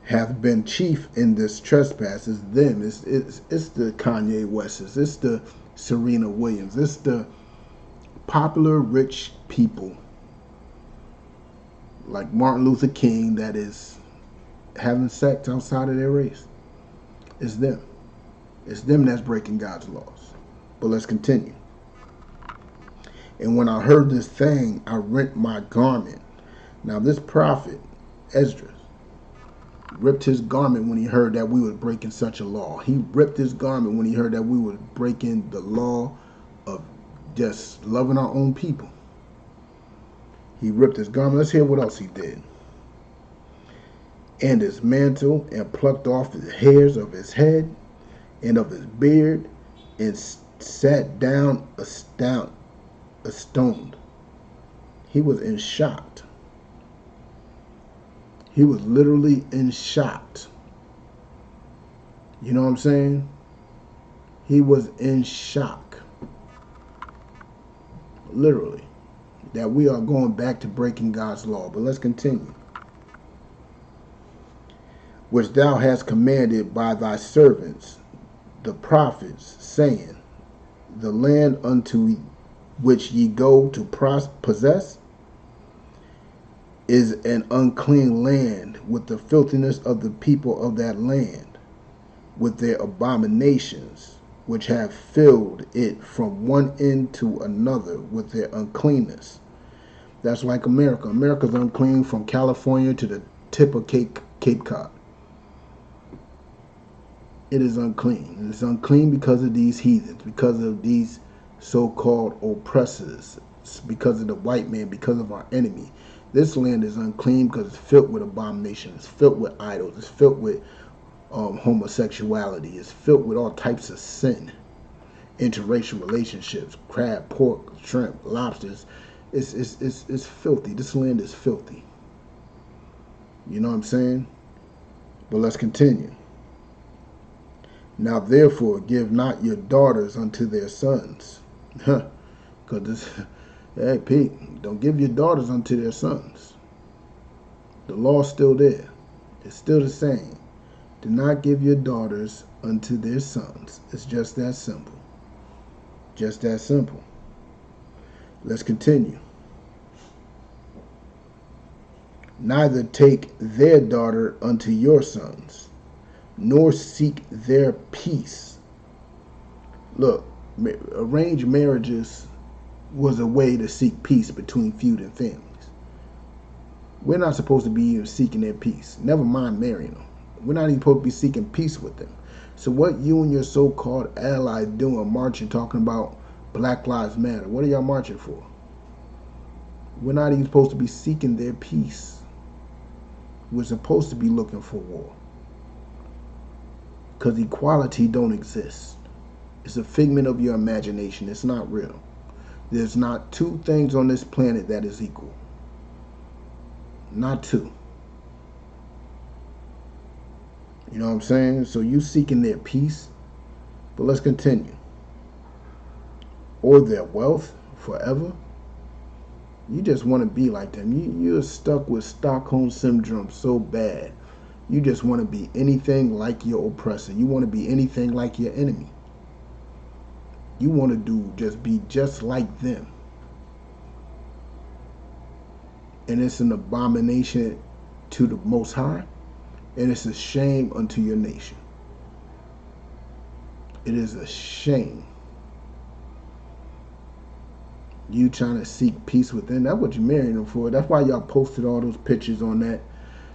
Hath been chief in this trespass is them. It's the Kanye Wests. It's the Serena Williams. It's the popular rich people like Martin Luther King that is having sex outside of their race. It's them. It's them that's breaking God's laws. But let's continue. And when I heard this thing, I rent my garment. Now this prophet, Esdras, ripped his garment when he heard that we were breaking such a law. He ripped his garment when he heard that we were breaking the law of just loving our own people. He ripped his garment. Let's hear what else he did. And his mantle, and plucked off the hairs of his head and of his beard, and sat down astounded. He was in shock. He was literally in shock. You know what I'm saying? He was in shock. Literally. That we are going back to breaking God's law. But let's continue. Which thou hast commanded by thy servants, the prophets, saying, the land unto which ye go to possess is an unclean land, with the filthiness of the people of that land, with their abominations, which have filled it from one end to another with their uncleanness. That's like America. America's unclean from California to the tip of Cape Cod. It is unclean. And it's unclean because of these heathens, because of these so-called oppressors, because of the white man, because of our enemy. This land is unclean because it's filled with abomination. It's filled with idols. It's filled with homosexuality. It's filled with all types of sin. Interracial relationships, crab, pork, shrimp, lobsters. It's filthy. This land is filthy. You know what I'm saying? But let's continue. Now therefore give not your daughters unto their sons. Because this... Hey, Pete, don't give your daughters unto their sons. The law's still there. It's still the same. Do not give your daughters unto their sons. It's just that simple. Just that simple. Let's continue. Neither take their daughter unto your sons, nor seek their peace. Look, arranged marriages was a way to seek peace between feuding families. We're not supposed to be even seeking their peace. Never mind marrying them. We're not even supposed to be seeking peace with them. So what you and your so-called allies doing, marching, talking about Black Lives Matter, what are y'all marching for? We're not even supposed to be seeking their peace. We're supposed to be looking for war. Because equality don't exist. It's a figment of your imagination. It's not real. There's not two things on this planet that is equal. Not two. You know what I'm saying? So you seeking their peace. But let's continue. Or their wealth forever. You just want to be like them. You're stuck with Stockholm Syndrome so bad. You just want to be anything like your oppressor. You want to be anything like your enemy. You want to be just like them. and it's an abomination to the Most High, and it's a shame unto your nation. It is a shame. You trying to seek peace within. That's what you're marrying them for. That's why y'all posted all those pictures on that.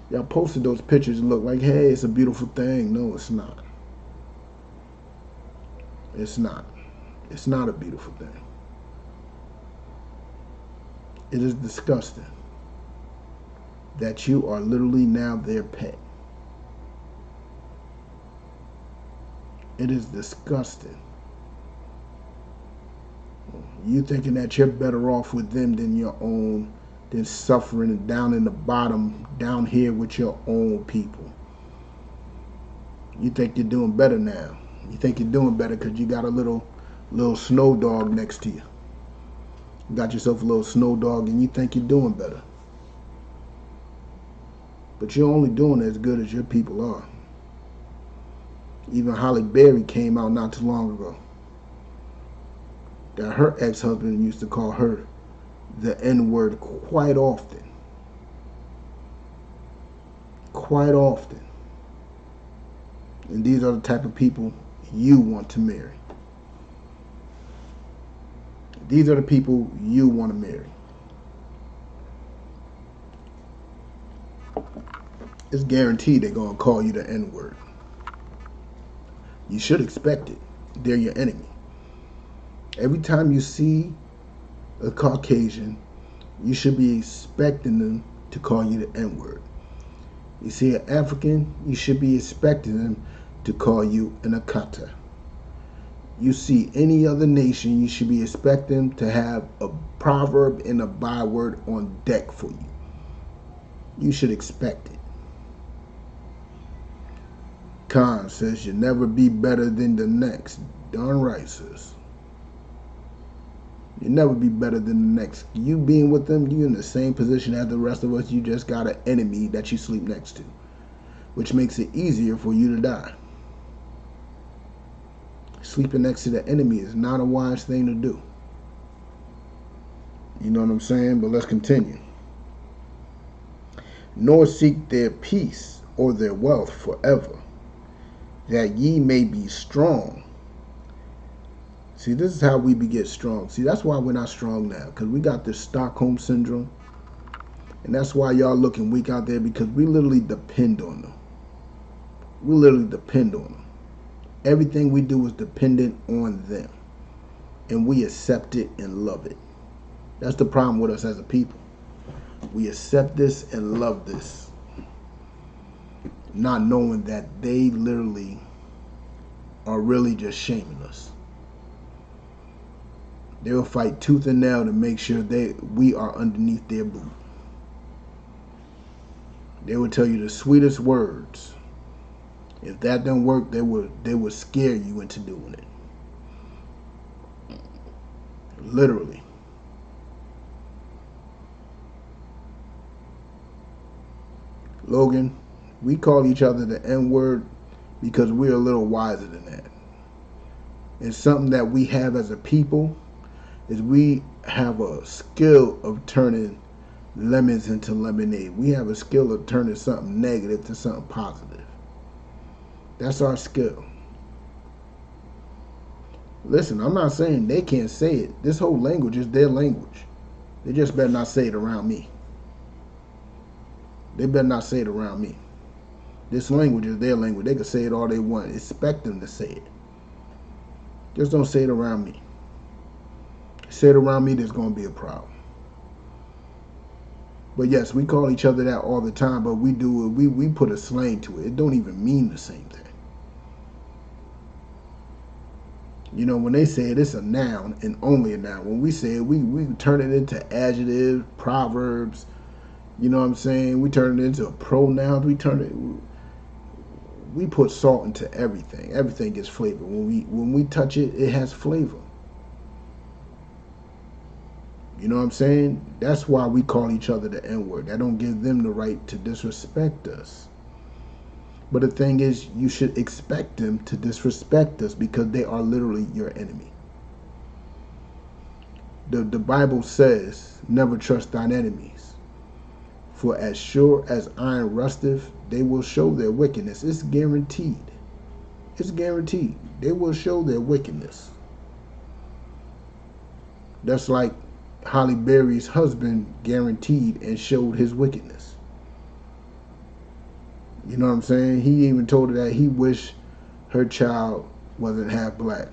Y'all posted those pictures and look like, hey, it's a beautiful thing. No, it's not. It's not. It's not a beautiful thing. It is disgusting that you are literally now their pet. It is disgusting. You thinking that you're better off with them than your own, than suffering down in the bottom, down here with your own people. You think you're doing better now. You think you're doing better because you got a little snow dog next to you. You got yourself a little snow dog and you think you're doing better. But you're only doing as good as your people are. Even Holly Berry came out not too long ago that her ex-husband used to call her the N-word quite often. Quite often. And these are the type of people you want to marry. These are the people you want to marry. It's guaranteed they're going to call you the N-word. You should expect it. They're your enemy. Every time you see a Caucasian, you should be expecting them to call you the N-word. You see an African, you should be expecting them to call you an Akata. You see any other nation, you should be expecting to have a proverb and a byword on deck for you. You should expect it. Khan says you'll never be better than the next. Darn right, sis. You'll never be better than the next. You being with them, you in the same position as the rest of us. You just got an enemy that you sleep next to, which makes it easier for you to die. Sleeping next to the enemy is not a wise thing to do. You know what I'm saying? But let's continue. Nor seek their peace or their wealth forever, that ye may be strong. See, this is how we get strong. See, that's why we're not strong now, because we got this Stockholm syndrome. And that's why y'all looking weak out there, because we literally depend on them. We literally depend on them. Everything we do is dependent on them. And we accept it and love it. That's the problem with us as a people. We accept this and love this, not knowing that they literally are really just shaming us. They will fight tooth and nail to make sure we are underneath their boot. They will tell you the sweetest words. If that don't work, they would scare you into doing it. Literally. Logan, we call each other the N-word because we're a little wiser than that. It's something that we have as a people, is we have a skill of turning lemons into lemonade. We have a skill of turning something negative to something positive. That's our skill. Listen, I'm not saying they can't say it. This whole language is their language. They just better not say it around me. They better not say it around me. This language is their language. They can say it all they want. Expect them to say it. Just don't say it around me. Say it around me, there's going to be a problem. But yes, we call each other that all the time, but we put a slang to it. It don't even mean the same thing. You know, when they say it, it's a noun and only a noun. When we say it, we turn it into adjectives, proverbs. You know what I'm saying? We turn it into a pronoun. We put salt into everything. Everything gets flavor. When we touch it, it has flavor. You know what I'm saying? That's why we call each other the N-word. That don't give them the right to disrespect us. But the thing is, you should expect them to disrespect us because they are literally your enemy. The Bible says, never trust thine enemies. For as sure as iron rusteth, they will show their wickedness. It's guaranteed. It's guaranteed. They will show their wickedness. That's like Holly Berry's husband guaranteed and showed his wickedness. You know what I'm saying? He even told her that he wished her child wasn't half black.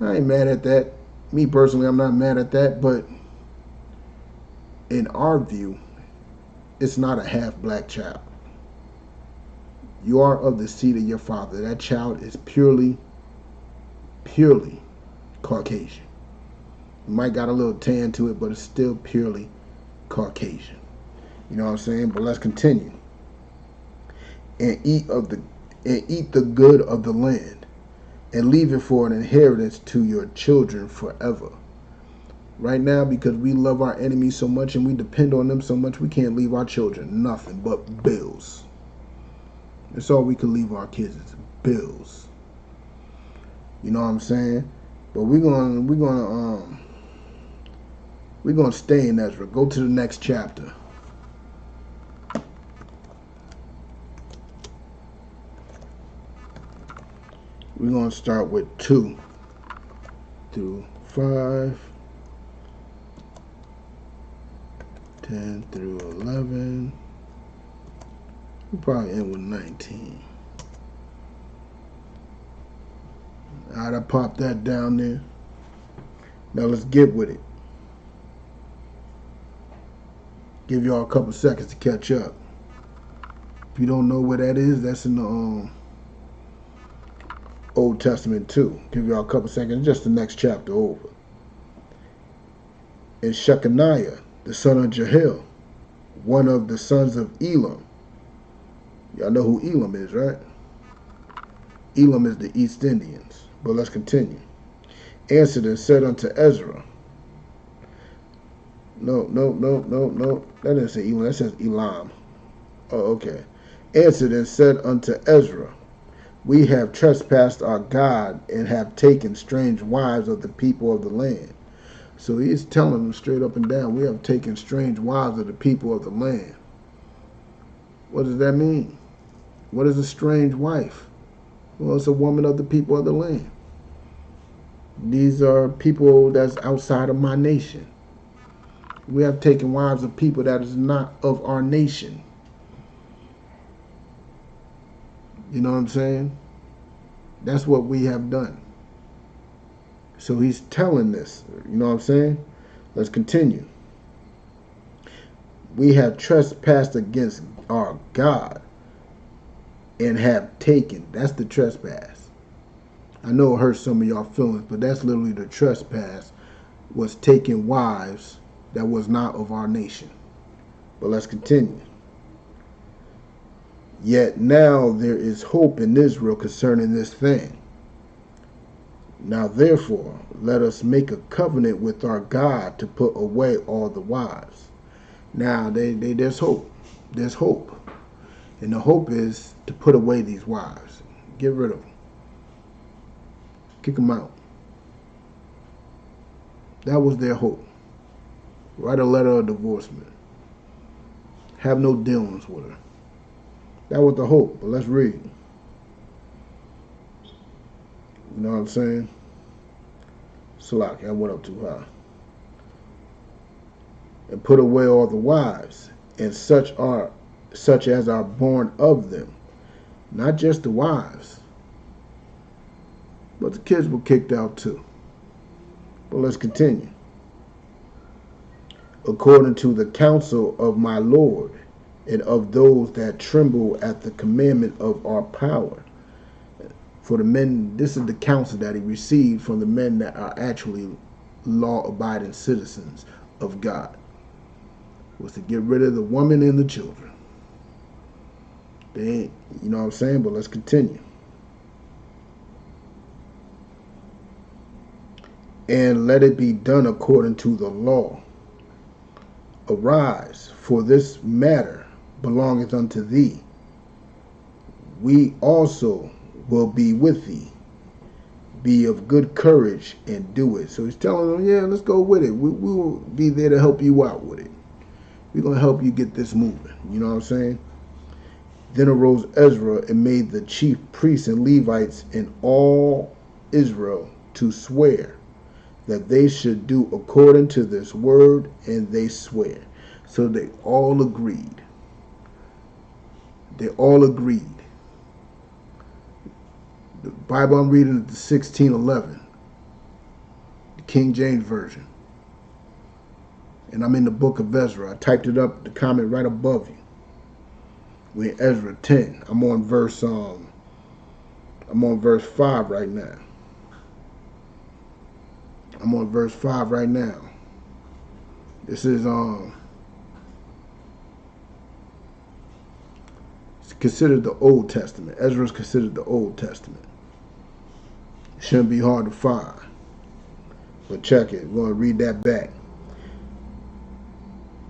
I ain't mad at that. Me personally, I'm not mad at that, but in our view, it's not a half black child. You are of the seed of your father. That child is purely Caucasian. It might got a little tan to it, but it's still purely Caucasian. You know what I'm saying? But let's continue. And eat the good of the land, and leave it for an inheritance to your children forever. Right now, because we love our enemies so much and we depend on them so much, we can't leave our children nothing but bills. That's all we can leave our kids is bills. You know what I'm saying? But we're gonna stay in Ezra. Go to the next chapter. We're gonna start with 2 through 5, 10 through 11. We'll probably end with 19. Alright, I popped that down there. Now let's get with it. Give y'all a couple seconds to catch up. If you don't know where that is, that's in the Old Testament too. Give y'all a couple seconds, just the next chapter over. And Shechaniah, the son of Jehiel, one of the sons of Elam. Y'all know who Elam is, right? Elam is the East Indians. But let's continue. Answered and said unto Ezra. No. That didn't say Elam. That says Elam. Oh, okay. Answered and said unto Ezra, we have trespassed our God and have taken strange wives of the people of the land. So he's telling them straight up and down, we have taken strange wives of the people of the land. What does that mean? What is a strange wife? Well, it's a woman of the people of the land. These are people that's outside of my nation. We have taken wives of people that is not of our nation. You know what I'm saying? That's what we have done. So he's telling this. You know what I'm saying? Let's continue. We have trespassed against our God and have taken. That's the trespass. I know it hurts some of y'all feelings, but that's literally the trespass, was taking wives that was not of our nation. But let's continue. Yet now there is hope in Israel concerning this thing. Now therefore, let us make a covenant with our God to put away all the wives. Now there's hope. There's hope. And the hope is to put away these wives. Get rid of them. Kick them out. That was their hope. Write a letter of divorcement. Have no dealings with her. That was the hope. But let's read. You know what I'm saying? Salaki, I went up too high. And put away all the wives, and such as are born of them. Not just the wives, but the kids were kicked out too. But let's continue. According to the counsel of my Lord, and of those that tremble at the commandment of our power. For the men, this is the counsel that he received from the men that are actually law-abiding citizens of God, was to get rid of the woman and the children. They ain't, you know what I'm saying? But let's continue. And let it be done according to the law. Arise, for this matter belongeth unto thee. We also will be with thee. Be of good courage and do it. So he's telling them, yeah, let's go with it. We will be there to help you out with it. We're going to help you get this moving. You know what I'm saying? Then arose Ezra and made the chief priests and Levites and all Israel to swear that they should do according to this word, and they swear. So they all agreed. They all agreed. The Bible I'm reading is the 1611, the King James Version. And I'm in the book of Ezra. I typed it up, the comment right above you. We're in Ezra 10. I'm on verse 5 right now. I'm on verse 5 right now. This is it's considered the Old Testament. Ezra is considered the Old Testament. Shouldn't be hard to find. But check it. We're going to read that back.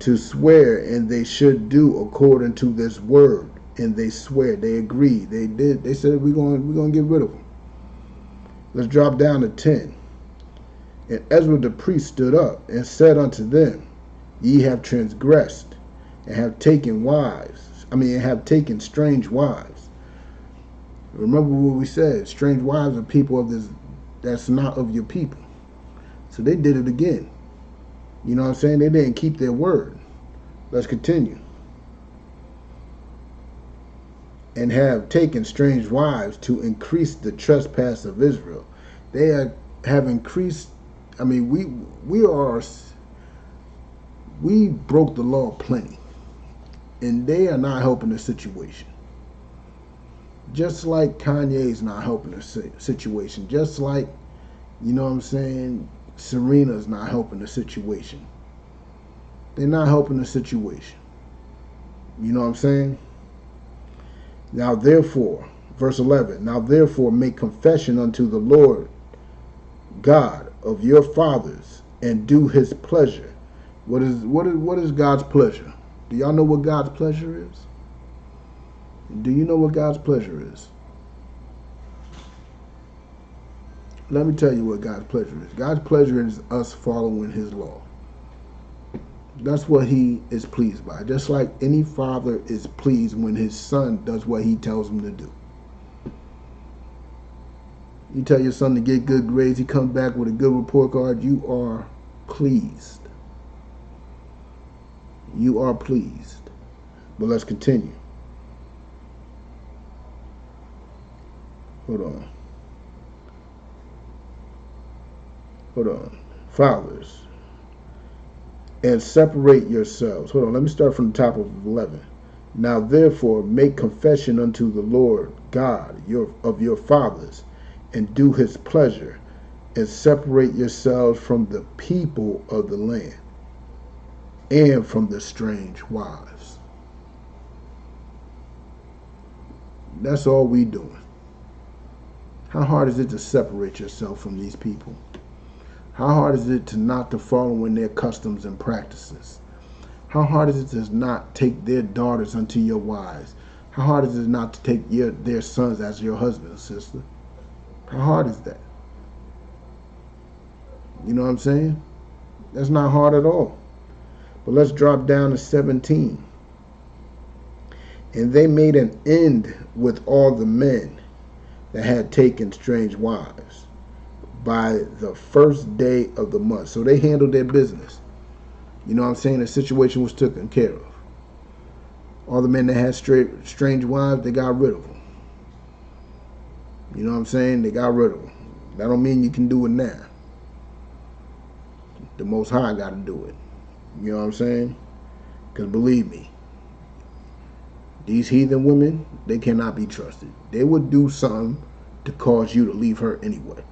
To swear, and they should do according to this word. And they swear. They agreed. They did. They said we're going to get rid of them. Let's drop down to 10. And Ezra the priest stood up and said unto them, Ye have transgressed, and have taken strange wives. Remember what we said, strange wives are people of this that's not of your people. So they did it again. You know what I'm saying? They didn't keep their word. Let's continue. And have taken strange wives to increase the trespass of Israel. They have increased. I mean, we broke the law plenty, and they are not helping the situation. Just like Kanye's not helping the situation. Just like, you know what I'm saying, Serena's not helping the situation. They're not helping the situation. You know what I'm saying? Now therefore, verse 11, now therefore make confession unto the Lord God of your fathers, and do his pleasure. What is God's pleasure? Do y'all know what God's pleasure is? Do you know what God's pleasure is? Let me tell you what God's pleasure is. God's pleasure is us following his law. That's what he is pleased by. Just like any father is pleased when his son does what he tells him to do. You tell your son to get good grades, he comes back with a good report card, you are pleased. You are pleased. But let's continue. Hold on. Fathers, and separate yourselves. Hold on, let me start from the top of 11. Now therefore make confession unto the Lord God of your fathers, and do his pleasure, and separate yourselves from the people of the land, and from the strange wives. That's all we doing. How hard is it to separate yourself from these people? How hard is it to not to follow in their customs and practices? How hard is it to not take their daughters unto your wives? How hard is it not to take their sons as your husband, sister? How hard is that? You know what I'm saying? That's not hard at all. But let's drop down to 17. And they made an end with all the men that had taken strange wives by the first day of the month. So they handled their business. You know what I'm saying? The situation was taken care of. All the men that had strange wives, they got rid of them. You know what I'm saying? They got rid of them. That don't mean you can do it now. The Most High got to do it. You know what I'm saying? Because believe me, these heathen women, they cannot be trusted. They would do something to cause you to leave her anyway.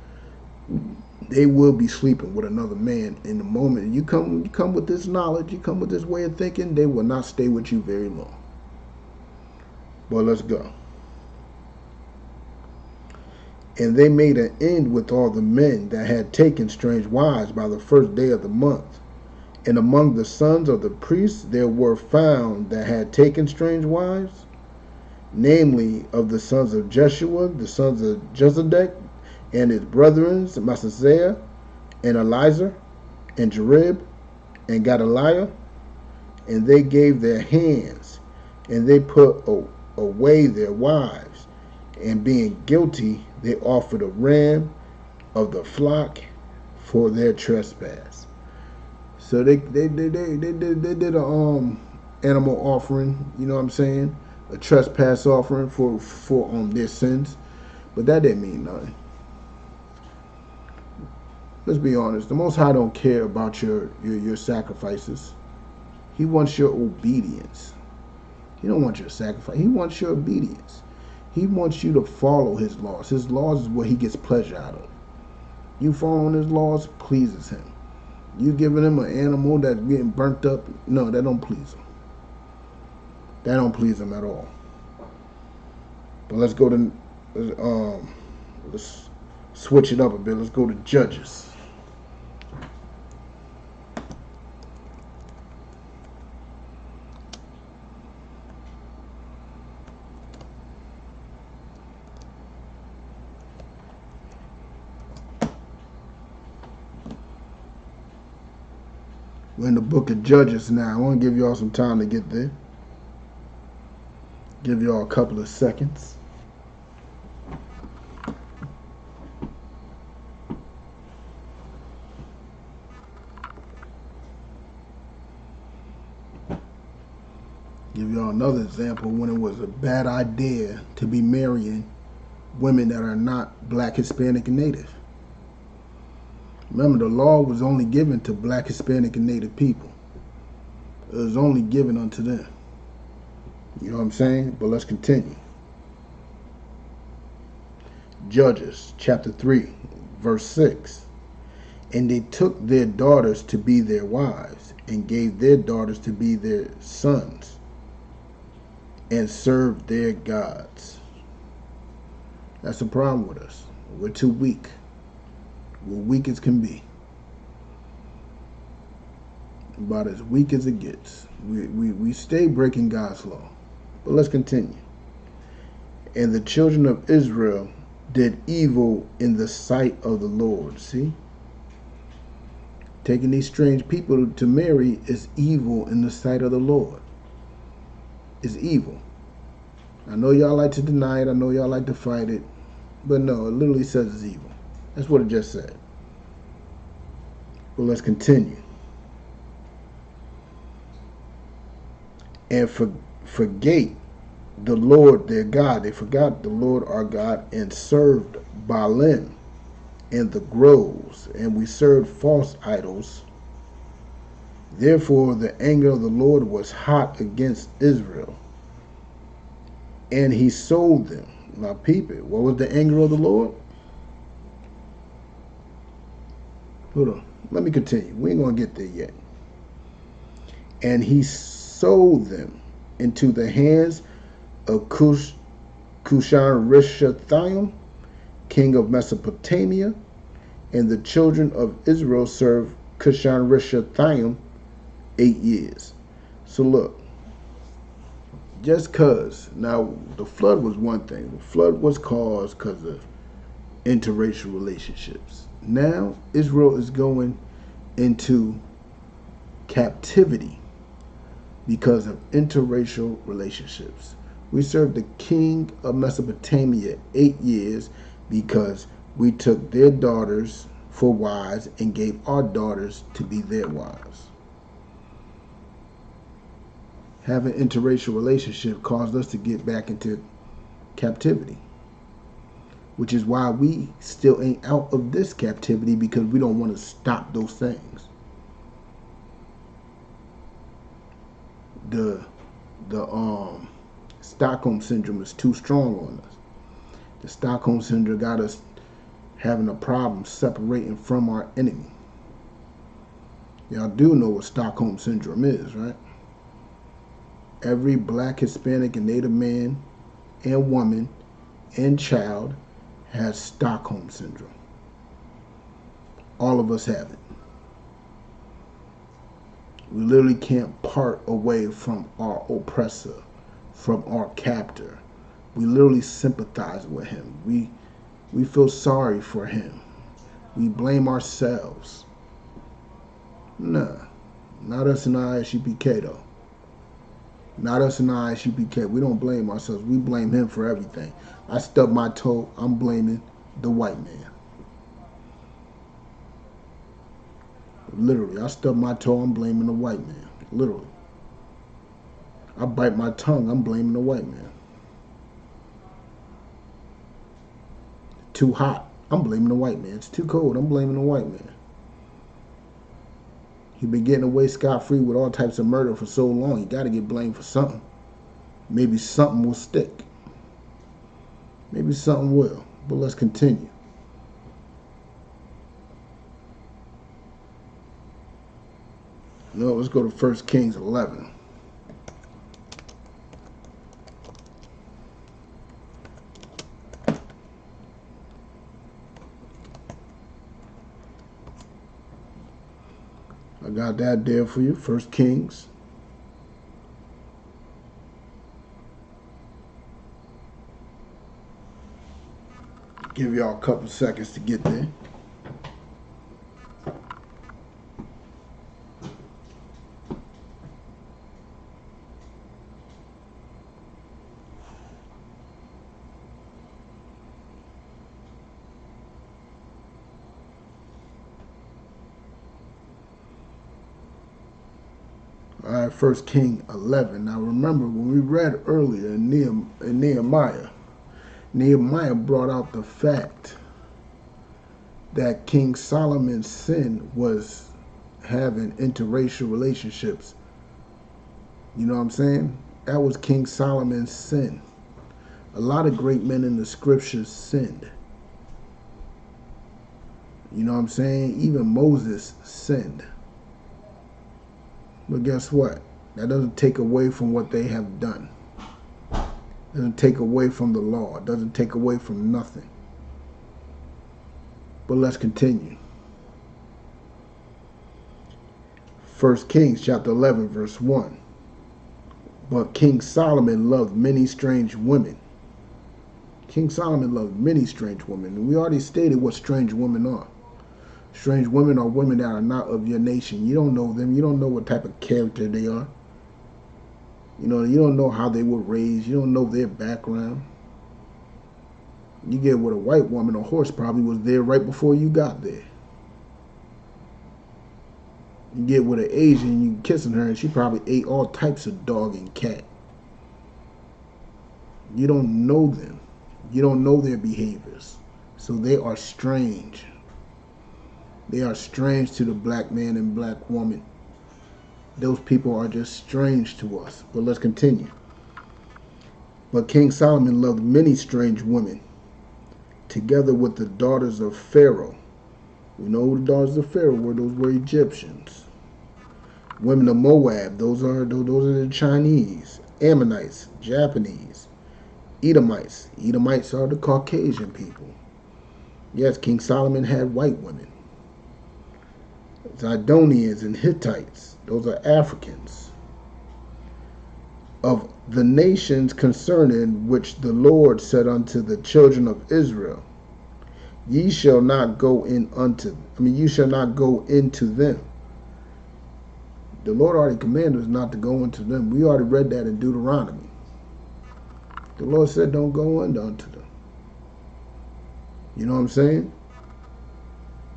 They will be sleeping with another man in the moment. You come with this knowledge, you come with this way of thinking, they will not stay with you very long. Well, let's go. And they made an end with all the men that had taken strange wives by the first day of the month. And among the sons of the priests there were found that had taken strange wives, namely of the sons of Jeshua, the sons of Josedek, and his brethren, Maaseiah, and Eliezer, and Jerib, and Gedaliah, And they gave their hands, and they put away their wives. And being guilty, they offered a ram of the flock for their trespass. So they did a animal offering, you know what I'm saying? A trespass offering for their sins. But that didn't mean nothing. Let's be honest. The Most High don't care about your sacrifices. He wants your obedience. He don't want your sacrifice. He wants your obedience. He wants you to follow his laws. His laws is what he gets pleasure out of. You following his laws pleases him. You giving him an animal that's getting burnt up, no, that don't please him. That don't please him at all. But let's go to let's switch it up a bit. Let's go to Judges. We're in the book of Judges now. I want to give y'all some time to get there. Give y'all a couple of seconds. Give y'all another example when it was a bad idea to be marrying women that are not black, Hispanic, and Native. Remember, the law was only given to black, Hispanic, and Native people. It was only given unto them. You know what I'm saying? But let's continue. Judges chapter 3, verse 6. And they took their daughters to be their wives, and gave their daughters to be their sons, and served their gods. That's the problem with us. We're too weak. We're weak as can be. About as weak as it gets. We stay breaking God's law. But let's continue. And the children of Israel did evil in the sight of the Lord. See? Taking these strange people to marry is evil in the sight of the Lord. It's evil. I know y'all like to deny it. I know y'all like to fight it. But no, it literally says it's evil. That's what it just said. But let's continue. And forgate the Lord their God. They forgot the Lord our God and served Baalim and the groves, and we served false idols. Therefore the anger of the Lord was hot against Israel, and he sold them. Now peep it. What was the anger of the Lord? Hold on. Let me continue. We ain't going to get there yet. And he sold them into the hands of Cushan-Rishathaim, king of Mesopotamia, and the children of Israel served Cushan-Rishathaim 8 years. So look, just cause, now the flood was one thing. The flood was caused because of interracial relationships. Now Israel is going into captivity because of interracial relationships. We served the king of Mesopotamia 8 years because we took their daughters for wives and gave our daughters to be their wives. Having interracial relationship caused us to get back into captivity, which is why we still ain't out of this captivity, because we don't want to stop those things. The Stockholm syndrome is too strong on us. The Stockholm syndrome got us having a problem separating from our enemy. Y'all do know what Stockholm syndrome is, right? Every black, Hispanic, and Native man and woman and child has Stockholm syndrome. All of us have it. We literally can't part away from our oppressor, from our captor. We literally sympathize with him. We feel sorry for him. We blame ourselves. Nah, not us in ISUPK though. Not us in the ISUPK. We don't blame ourselves. We blame him for everything. I stubbed my toe. I'm blaming the white man. Literally, I stubbed my toe. I'm blaming the white man. Literally. I bite my tongue. I'm blaming the white man. Too hot. I'm blaming the white man. It's too cold. I'm blaming the white man. He been getting away scot-free with all types of murder for so long. You got to get blamed for something. Maybe something will stick. Maybe something will. But let's continue. No, let's go to 1 Kings 11. I got that there for you. 1 Kings. Give y'all a couple seconds to get there. All right, 1 King 11. Now remember, when we read earlier in Nehemiah, Nehemiah brought out the fact that King Solomon's sin was having interracial relationships. You know what I'm saying? That was King Solomon's sin. A lot of great men in the scriptures sinned. You know what I'm saying? Even Moses sinned. But guess what? That doesn't take away from what they have done. It doesn't take away from the law. It doesn't take away from nothing. But let's continue. 1 Kings chapter 11 verse 1. But King Solomon loved many strange women. King Solomon loved many strange women. And we already stated what strange women are. Strange women are women that are not of your nation. You don't know them. You don't know what type of character they are. You don't know how they were raised. You don't know their background. You get with a white woman, a horse probably was there right before you got there. You get with an Asian, you kissing her, and she probably ate all types of dog and cat. You don't know them. You don't know their behaviors. So they are strange. They are strange to the black man and black woman. Those people are just strange to us. But let's continue. But King Solomon loved many strange women, together with the daughters of Pharaoh. We know who the daughters of Pharaoh were. Those were Egyptians. Women of Moab, those are the Chinese. Ammonites, Japanese. Edomites. Edomites are the Caucasian people. Yes, King Solomon had white women. Zidonians and Hittites, those are Africans. Of the nations concerning which the Lord said unto the children of Israel, you shall not go into them. The Lord already commanded us not to go into them. We already read that in Deuteronomy. The Lord said don't go unto them. You know what I'm saying?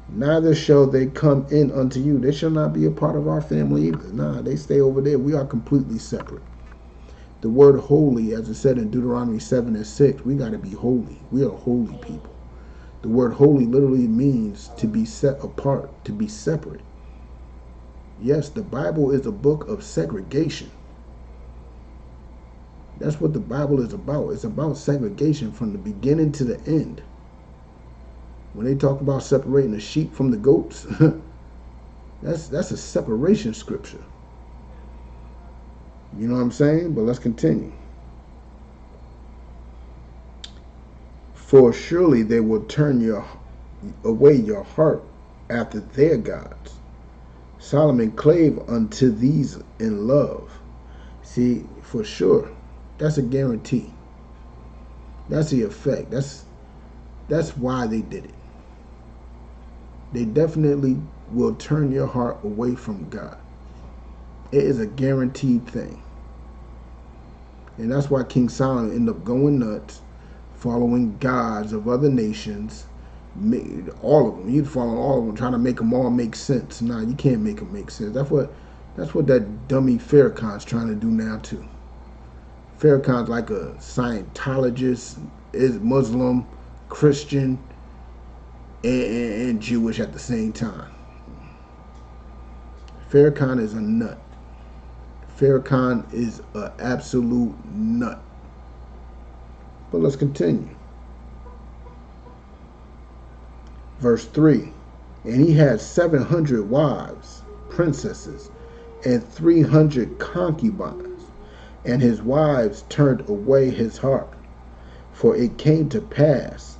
Neither shall they come in unto you. They shall not be a part of our family either. Nah, they stay over there. We are completely separate. The word holy, as it said in Deuteronomy 7 and 6, we got to be holy. We are holy people. The word holy literally means to be set apart, to be separate. Yes, the Bible is a book of segregation. That's what the Bible is about. It's about segregation from the beginning to the end. When they talk about separating the sheep from the goats, that's a separation scripture. You know what I'm saying? But let's continue. For surely they will turn away your heart after their gods. Solomon clave unto these in love. See, for sure, that's a guarantee. That's the effect. That's why they did it. They definitely will turn your heart away from God. It is a guaranteed thing. And that's why King Solomon ended up going nuts, following gods of other nations. All of them. He'd follow all of them, trying to make them all make sense. Nah, you can't make them make sense. That's what that dummy Farrakhan's trying to do now too. Farrakhan's like a Scientologist, is Muslim, Christian, and Jewish at the same time. Farrakhan is a nut. Farrakhan is an absolute nut. But let's continue. Verse 3. And he had 700 wives, princesses, and 300 concubines. And his wives turned away his heart. For it came to pass,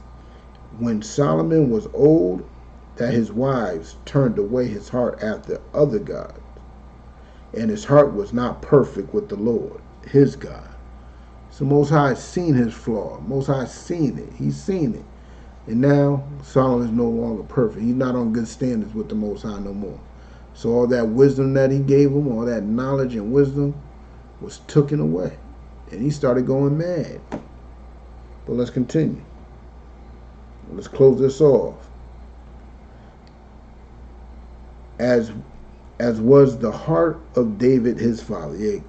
when Solomon was old, that his wives turned away his heart after other gods. And his heart was not perfect with the Lord, his God. So Most High seen his flaw. Most High seen it. He's seen it. And now Solomon is no longer perfect. He's not on good standards with the Most High no more. So all that wisdom that he gave him, all that knowledge and wisdom was taken away. And he started going mad. But let's continue. Let's close this off. As was the heart of David his father. Yeah,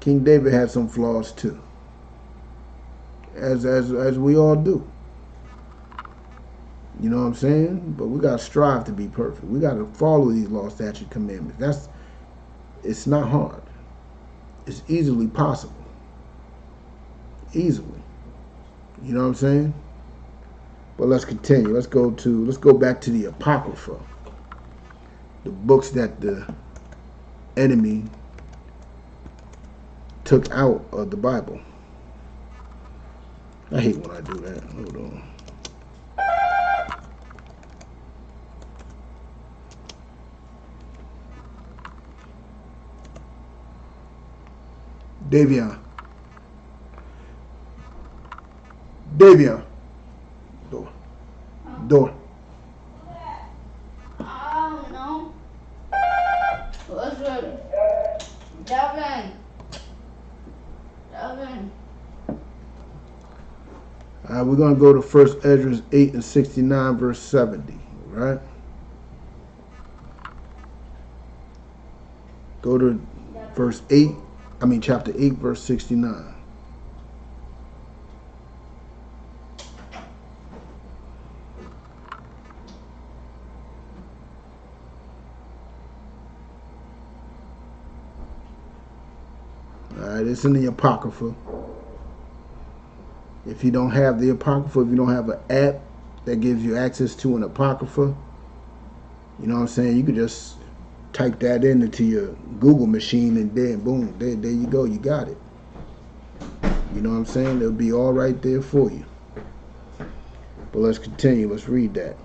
King David had some flaws too. As we all do. You know what I'm saying? But we gotta strive to be perfect. We gotta follow these law, statute, commandments. It's not hard. It's easily possible. Easily. You know what I'm saying? But let's continue. Let's go back to the Apocrypha. The books that the enemy took out of the Bible. I hate when I do that. Hold on. Davion. Door. No. Listen. Devin. Alright, we're going to go to 1 Esdras 8 and 69, verse 70. Right? Go to chapter 8, verse 69. Alright, it's in the Apocrypha. If you don't have the Apocrypha, if you don't have an app that gives you access to an Apocrypha, you know what I'm saying, you could just type that into your Google machine and then boom, there you go, you got it. You know what I'm saying? It'll be all right there for you. But let's continue. Let's read that.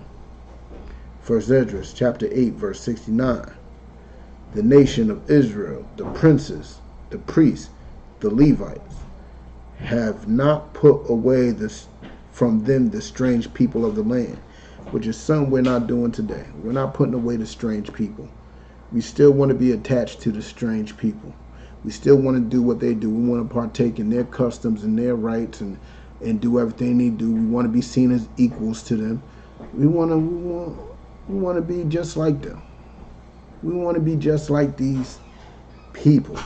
1 Esdras chapter 8, verse 69. The nation of Israel, the princes, the priests, the Levites, have not put away from them the strange people of the land, which is something we're not doing today. We're not putting away the strange people. We still want to be attached to the strange people. We still want to do what they do. We want to partake in their customs and their rights and do everything they do. We want to be seen as equals to them. We want to be just like them. We want to be just like these people.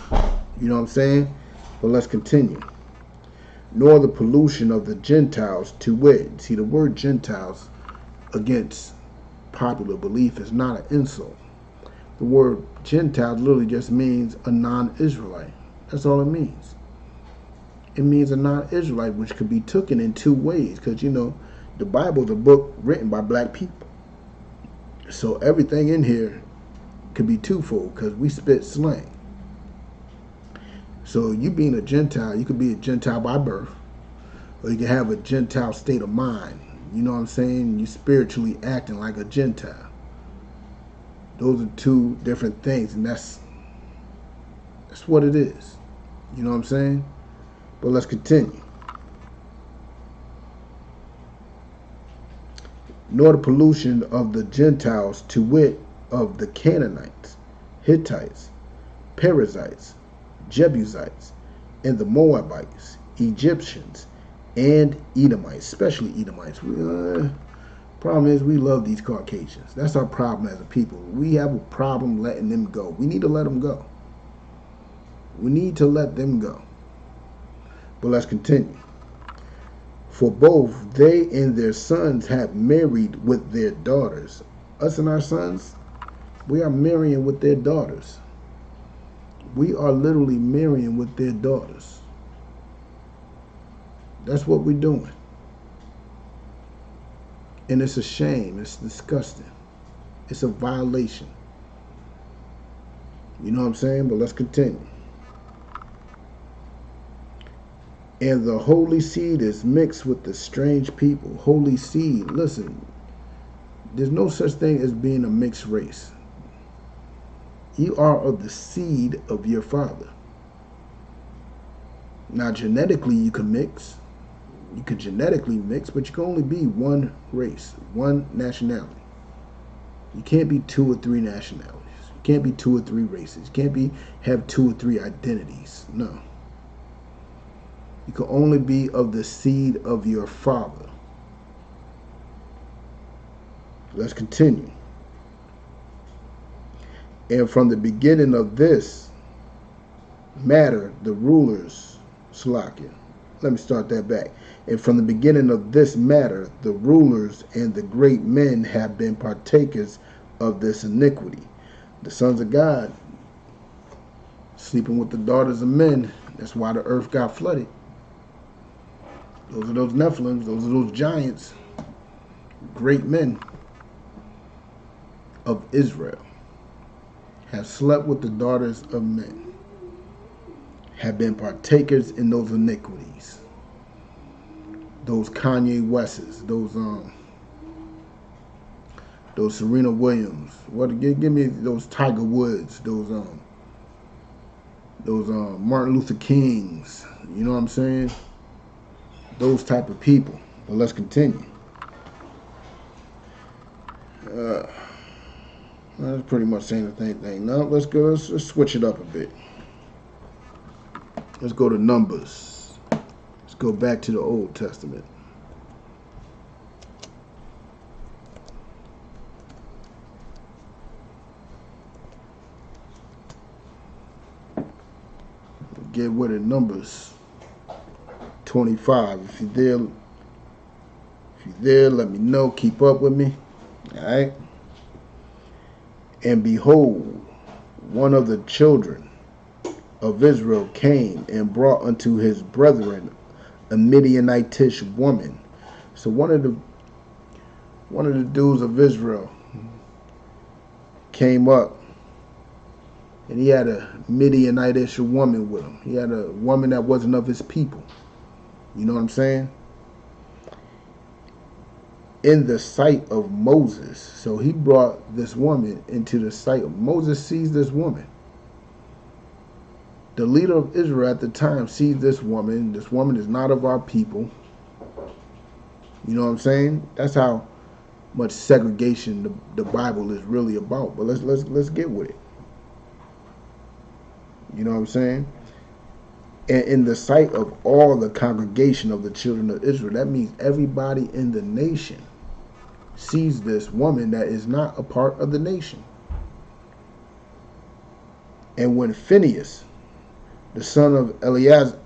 You know what I'm saying? But let's continue. Nor the pollution of the Gentiles to wit. See, the word Gentiles against popular belief is not an insult. The word Gentile literally just means a non-Israelite. That's all it means. It means a non-Israelite, which could be taken in two ways. Because, you know, the Bible is a book written by black people. So everything in here could be twofold because we spit slang. So you being a Gentile, you could be a Gentile by birth, or you can have a Gentile state of mind. You know what I'm saying? You spiritually acting like a Gentile. Those are two different things, and that's what it is. You know what I'm saying? But let's continue. Nor the pollution of the Gentiles, to wit, of the Canaanites, Hittites, Perizzites, Jebusites, and the Moabites, Egyptians, and Edomites, especially Edomites. Problem is, we love these Caucasians. That's our problem as a people. We have a problem letting them go. We need to let them go. We need to let them go. But let's continue. For both they and their sons have married with their daughters. Us and our sons, we are marrying with their daughters. We are literally marrying with their daughters. That's what we're doing. And it's a shame. It's disgusting. It's a violation. You know what I'm saying? But let's continue. And the holy seed is mixed with the strange people. Holy seed. Listen, there's no such thing as being a mixed race. You are of the seed of your father. Now, genetically, you can mix. You could genetically mix, but you can only be one race, one nationality. You can't be 2 or 3 nationalities. You can't be 2 or 3 races. You can't have 2 or 3 identities. No. You can only be of the seed of your father. Let's continue. And from the beginning of this matter, the rulers, Salakia. Let me start that back. And from the beginning of this matter, the rulers and the great men have been partakers of this iniquity. The sons of God sleeping with the daughters of men. That's why the earth got flooded. Those are those Nephilims. Those are those giants. Great men of Israel have slept with the daughters of men, have been partakers in those iniquities. Those Kanye Wests, those Serena Williams, give me those Tiger Woods, those Martin Luther Kings, you know what I'm saying? Those type of people. But let's continue. That's pretty much saying the same thing. Now let's switch it up a bit. Let's go to Numbers. Let's go back to the Old Testament. Get with it. Numbers 25. If you're there, let me know. Keep up with me. All right. And behold, one of the children of Israel came and brought unto his brethren a Midianitish woman. So one of the dudes of Israel came up, and he had a Midianitish woman with him. He had a woman that wasn't of his people. You know what I'm saying? In the sight of Moses. So he brought this woman into the sight of Moses. Sees this woman. The leader of Israel at the time sees this woman. This woman is not of our people. You know what I'm saying? That's how much segregation the Bible is really about. But let's get with it. You know what I'm saying? And in the sight of all the congregation of the children of Israel, that means everybody in the nation sees this woman that is not a part of the nation. And when Phinehas, the son of Eleazar,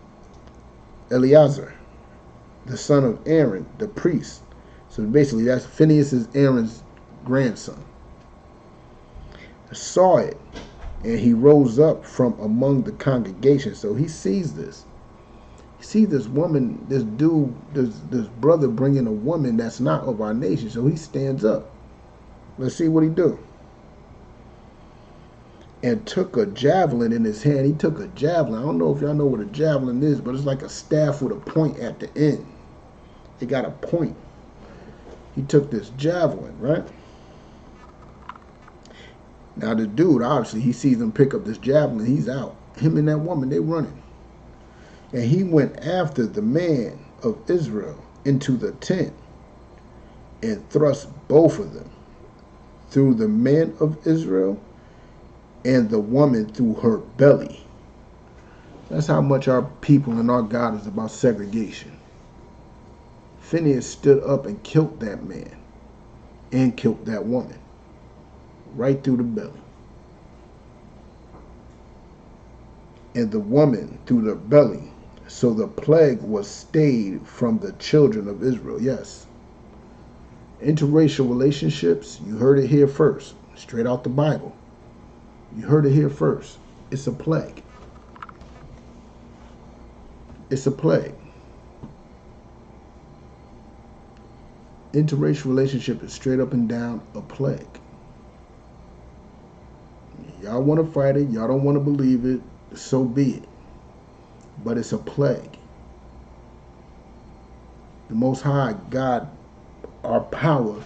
the son of Aaron, the priest, so basically that's Phinehas is Aaron's grandson, saw it, and he rose up from among the congregation. So he sees this. He sees this woman, this dude, this brother bringing a woman that's not of our nation. So he stands up. Let's see what he do. And took a javelin in his hand. He took a javelin. I don't know if y'all know what a javelin is, but it's like a staff with a point at the end. It got a point. He took this javelin, right? Now the dude, obviously, he sees him pick up this javelin. He's out. Him and that woman, they running. And he went after the man of Israel into the tent and thrust both of them through the man of Israel and the woman through her belly. That's how much our people and our God is about segregation. Phineas stood up and killed that man and killed that woman right through the belly. And the woman through the belly. So the plague was stayed from the children of Israel. Yes. Interracial relationships, you heard it here first. Straight out the Bible. You heard it here first. It's a plague. It's a plague. Interracial relationship is straight up and down a plague. Y'all want to fight it. Y'all don't want to believe it. So be it. But it's a plague. The Most High God, our power,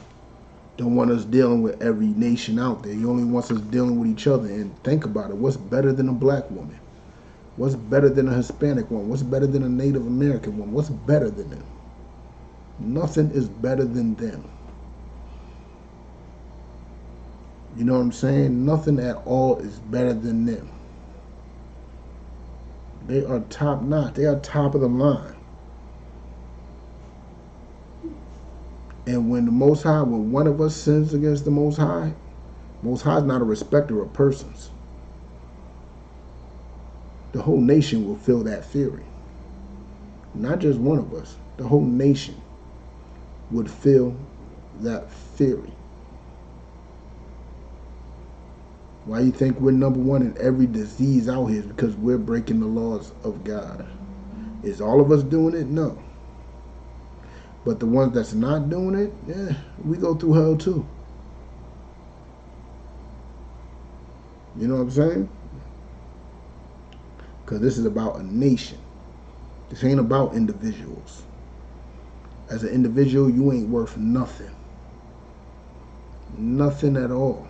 don't want us dealing with every nation out there. He only wants us dealing with each other. And think about it. What's better than a black woman? What's better than a Hispanic one? What's better than a Native American one? What's better than them? Nothing is better than them. You know what I'm saying? Nothing at all is better than them. They are top notch. They are top of the line. And when the Most High, when one of us sins against the Most High is not a respecter of persons. The whole nation will feel that fury. Not just one of us. The whole nation would feel that fury. Why you think we're number one in every disease out here? Because we're breaking the laws of God. Is all of us doing it? No. But the ones that's not doing it, yeah, we go through hell too. You know what I'm saying? Because this is about a nation. This ain't about individuals. As an individual, you ain't worth nothing. Nothing at all.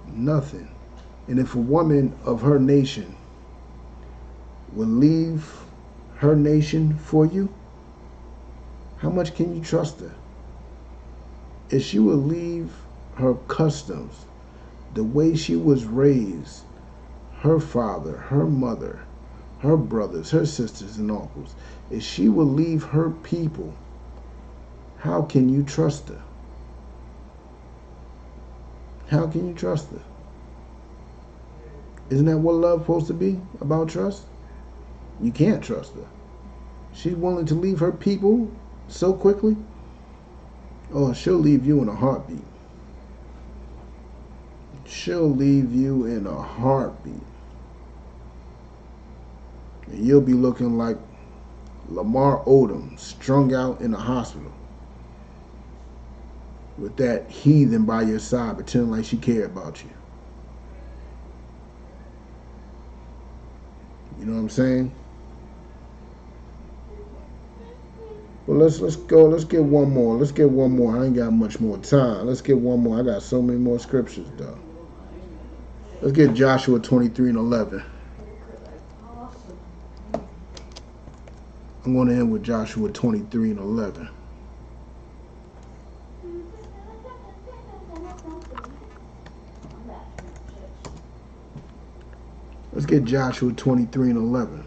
Nothing. And if a woman of her nation will leave her nation for you, how much can you trust her? If she will leave her customs, the way she was raised, her father, her mother, her brothers, her sisters and uncles, if she will leave her people, how can you trust her? How can you trust her? Isn't that what love's supposed to be? About trust? You can't trust her. She's willing to leave her people so quickly? Oh, she'll leave you in a heartbeat. She'll leave you in a heartbeat. And you'll be looking like Lamar Odom strung out in a hospital with that heathen by your side pretending like she cared about you. You know what I'm saying? Well, let's go. Let's get one more. Let's get one more. I ain't got much more time. Let's get one more. I got so many more scriptures, though. Let's get Joshua 23:11. I'm going to end with Joshua 23:11. Let's get Joshua 23:11.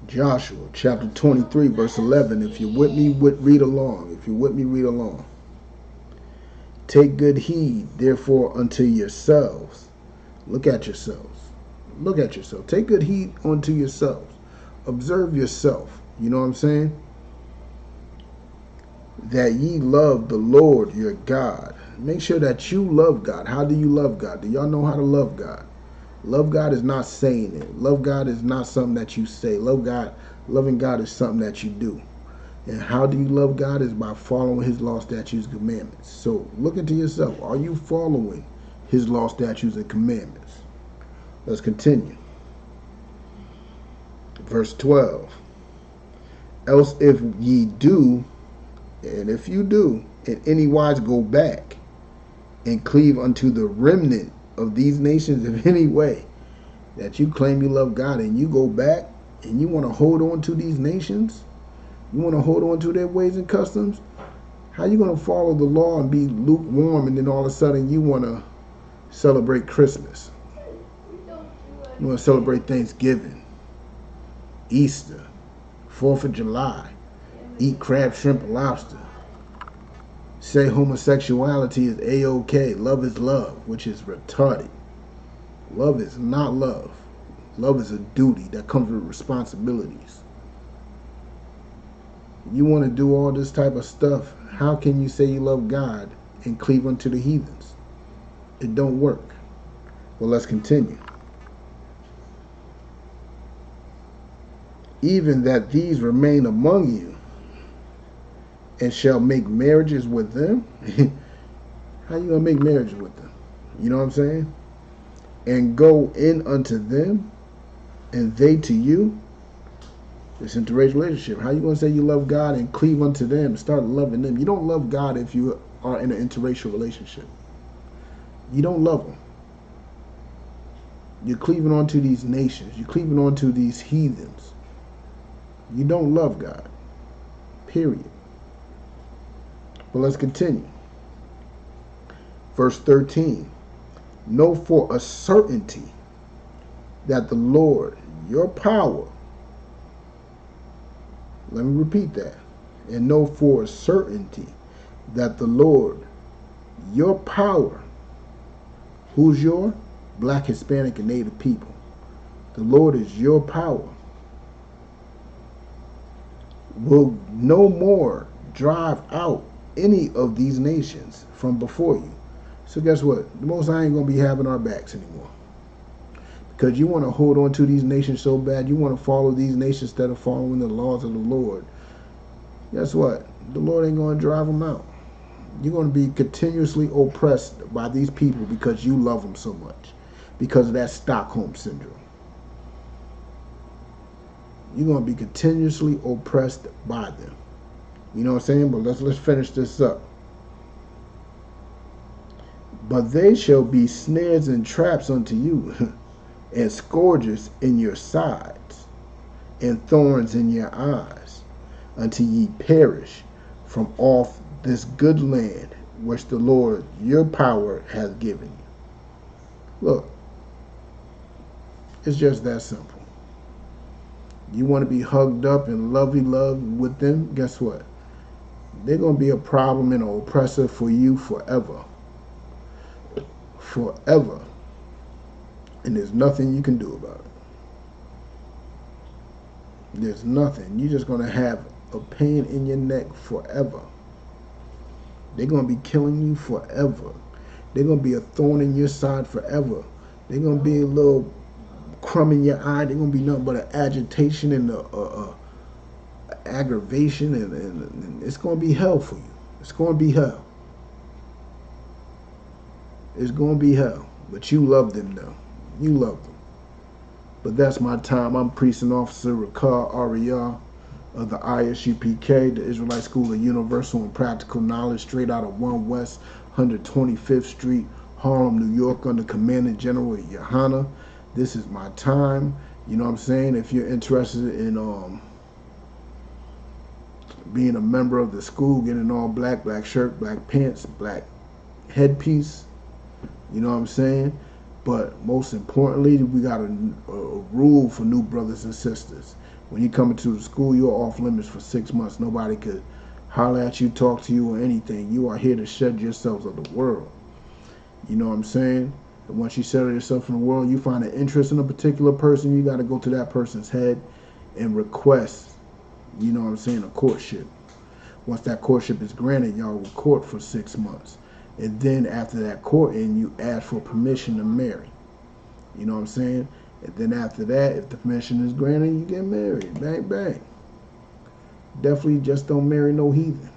Joshua chapter 23 verse 11. If you're with me, read along. If you're with me, read along. Take good heed, therefore, unto yourselves. Look at yourselves. Look at yourself. Take good heed unto yourselves. Observe yourself. You know what I'm saying? That ye love the Lord your God. Make sure that you love God. How do you love God? Do y'all know how to love God? Love God is not saying it. Love God is not something that you say. Loving God is something that you do. And how do you love God? Is by following his law, statutes, and commandments. So look into yourself. Are you following his law, statutes, and commandments? Let's continue. Verse 12. Else if ye do, and if you do, in any wise go back and cleave unto the remnant of these nations in any way, that you claim you love God and you go back and you want to hold on to these nations, You want to hold on to their ways and customs? How you going to follow the law and be lukewarm, and then all of a sudden you want to celebrate Christmas? You want to celebrate Thanksgiving, Easter, 4th of July, eat crab, shrimp, and lobster. Say homosexuality is A-OK. Love is love, which is retarded. Love is not love. Love is a duty that comes with responsibilities. You want to do all this type of stuff, how can you say you love God and cleave unto the heathens? It don't work. Well, let's continue. Even that these remain among you, and shall make marriages with them. How you gonna make marriages with them? You know what I'm saying? And go in unto them, and they to you. This interracial relationship. How you gonna say you love God and cleave unto them and start loving them? You don't love God if you are in an interracial relationship. You don't love them. You're cleaving onto these nations. You're cleaving onto these heathens. You don't love God. Period. But let's continue. Verse 13. Know for a certainty that the Lord, your power, let me repeat that. And know for a certainty that the Lord, your power, who's your? Black, Hispanic, and Native people. The Lord is your power. Will no more drive out any of these nations from before you. So guess what? The Most High ain't going to be having our backs anymore. Because you want to hold on to these nations so bad. You want to follow these nations instead of following the laws of the Lord. Guess what? The Lord ain't going to drive them out. You're going to be continuously oppressed by these people because you love them so much. Because of that Stockholm syndrome. You're going to be continuously oppressed by them. You know what I'm saying? But let's finish this up. But they shall be snares and traps unto you, and scourges in your sides, and thorns in your eyes, until ye perish from off this good land which the Lord your power hath given you. Look, it's just that simple. You want to be hugged up and lovey love with them? Guess what? They're going to be a problem and an oppressor for you forever. Forever. And there's nothing you can do about it. There's nothing. You're just going to have a pain in your neck forever. They're going to be killing you forever. They're going to be a thorn in your side forever. They're going to be a little crumb in your eye. They're going to be nothing but an agitation and aggravation, and it's going to be hell for you. It's going to be hell. It's going to be hell. But you love them though. You love them. But that's my time. I'm Priest and Officer Ricard Ariel of the ISUPK, the Israelite School of Universal and Practical Knowledge, straight out of 1 West 125th Street, Harlem, New York, under Commanding General Yohana. This is my time. You know what I'm saying? If you're interested in being a member of the school, getting all black, black shirt, black pants, black headpiece, you know what I'm saying? But most importantly, we got a rule for new brothers and sisters. When you come into the school, you're off limits for 6 months. Nobody could holler at you, talk to you, or anything. You are here to shed yourselves of the world. You know what I'm saying? And once you settle yourself in the world, you find an interest in a particular person, you got to go to that person's head and request, you know what I'm saying, a courtship. Once that courtship is granted, y'all will court for 6 months. And then after that courting, you ask for permission to marry. You know what I'm saying? And then after that, if the permission is granted, you get married. Bang, bang. Definitely just don't marry no heathen.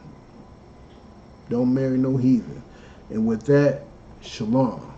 Don't marry no heathen. And with that, shalom.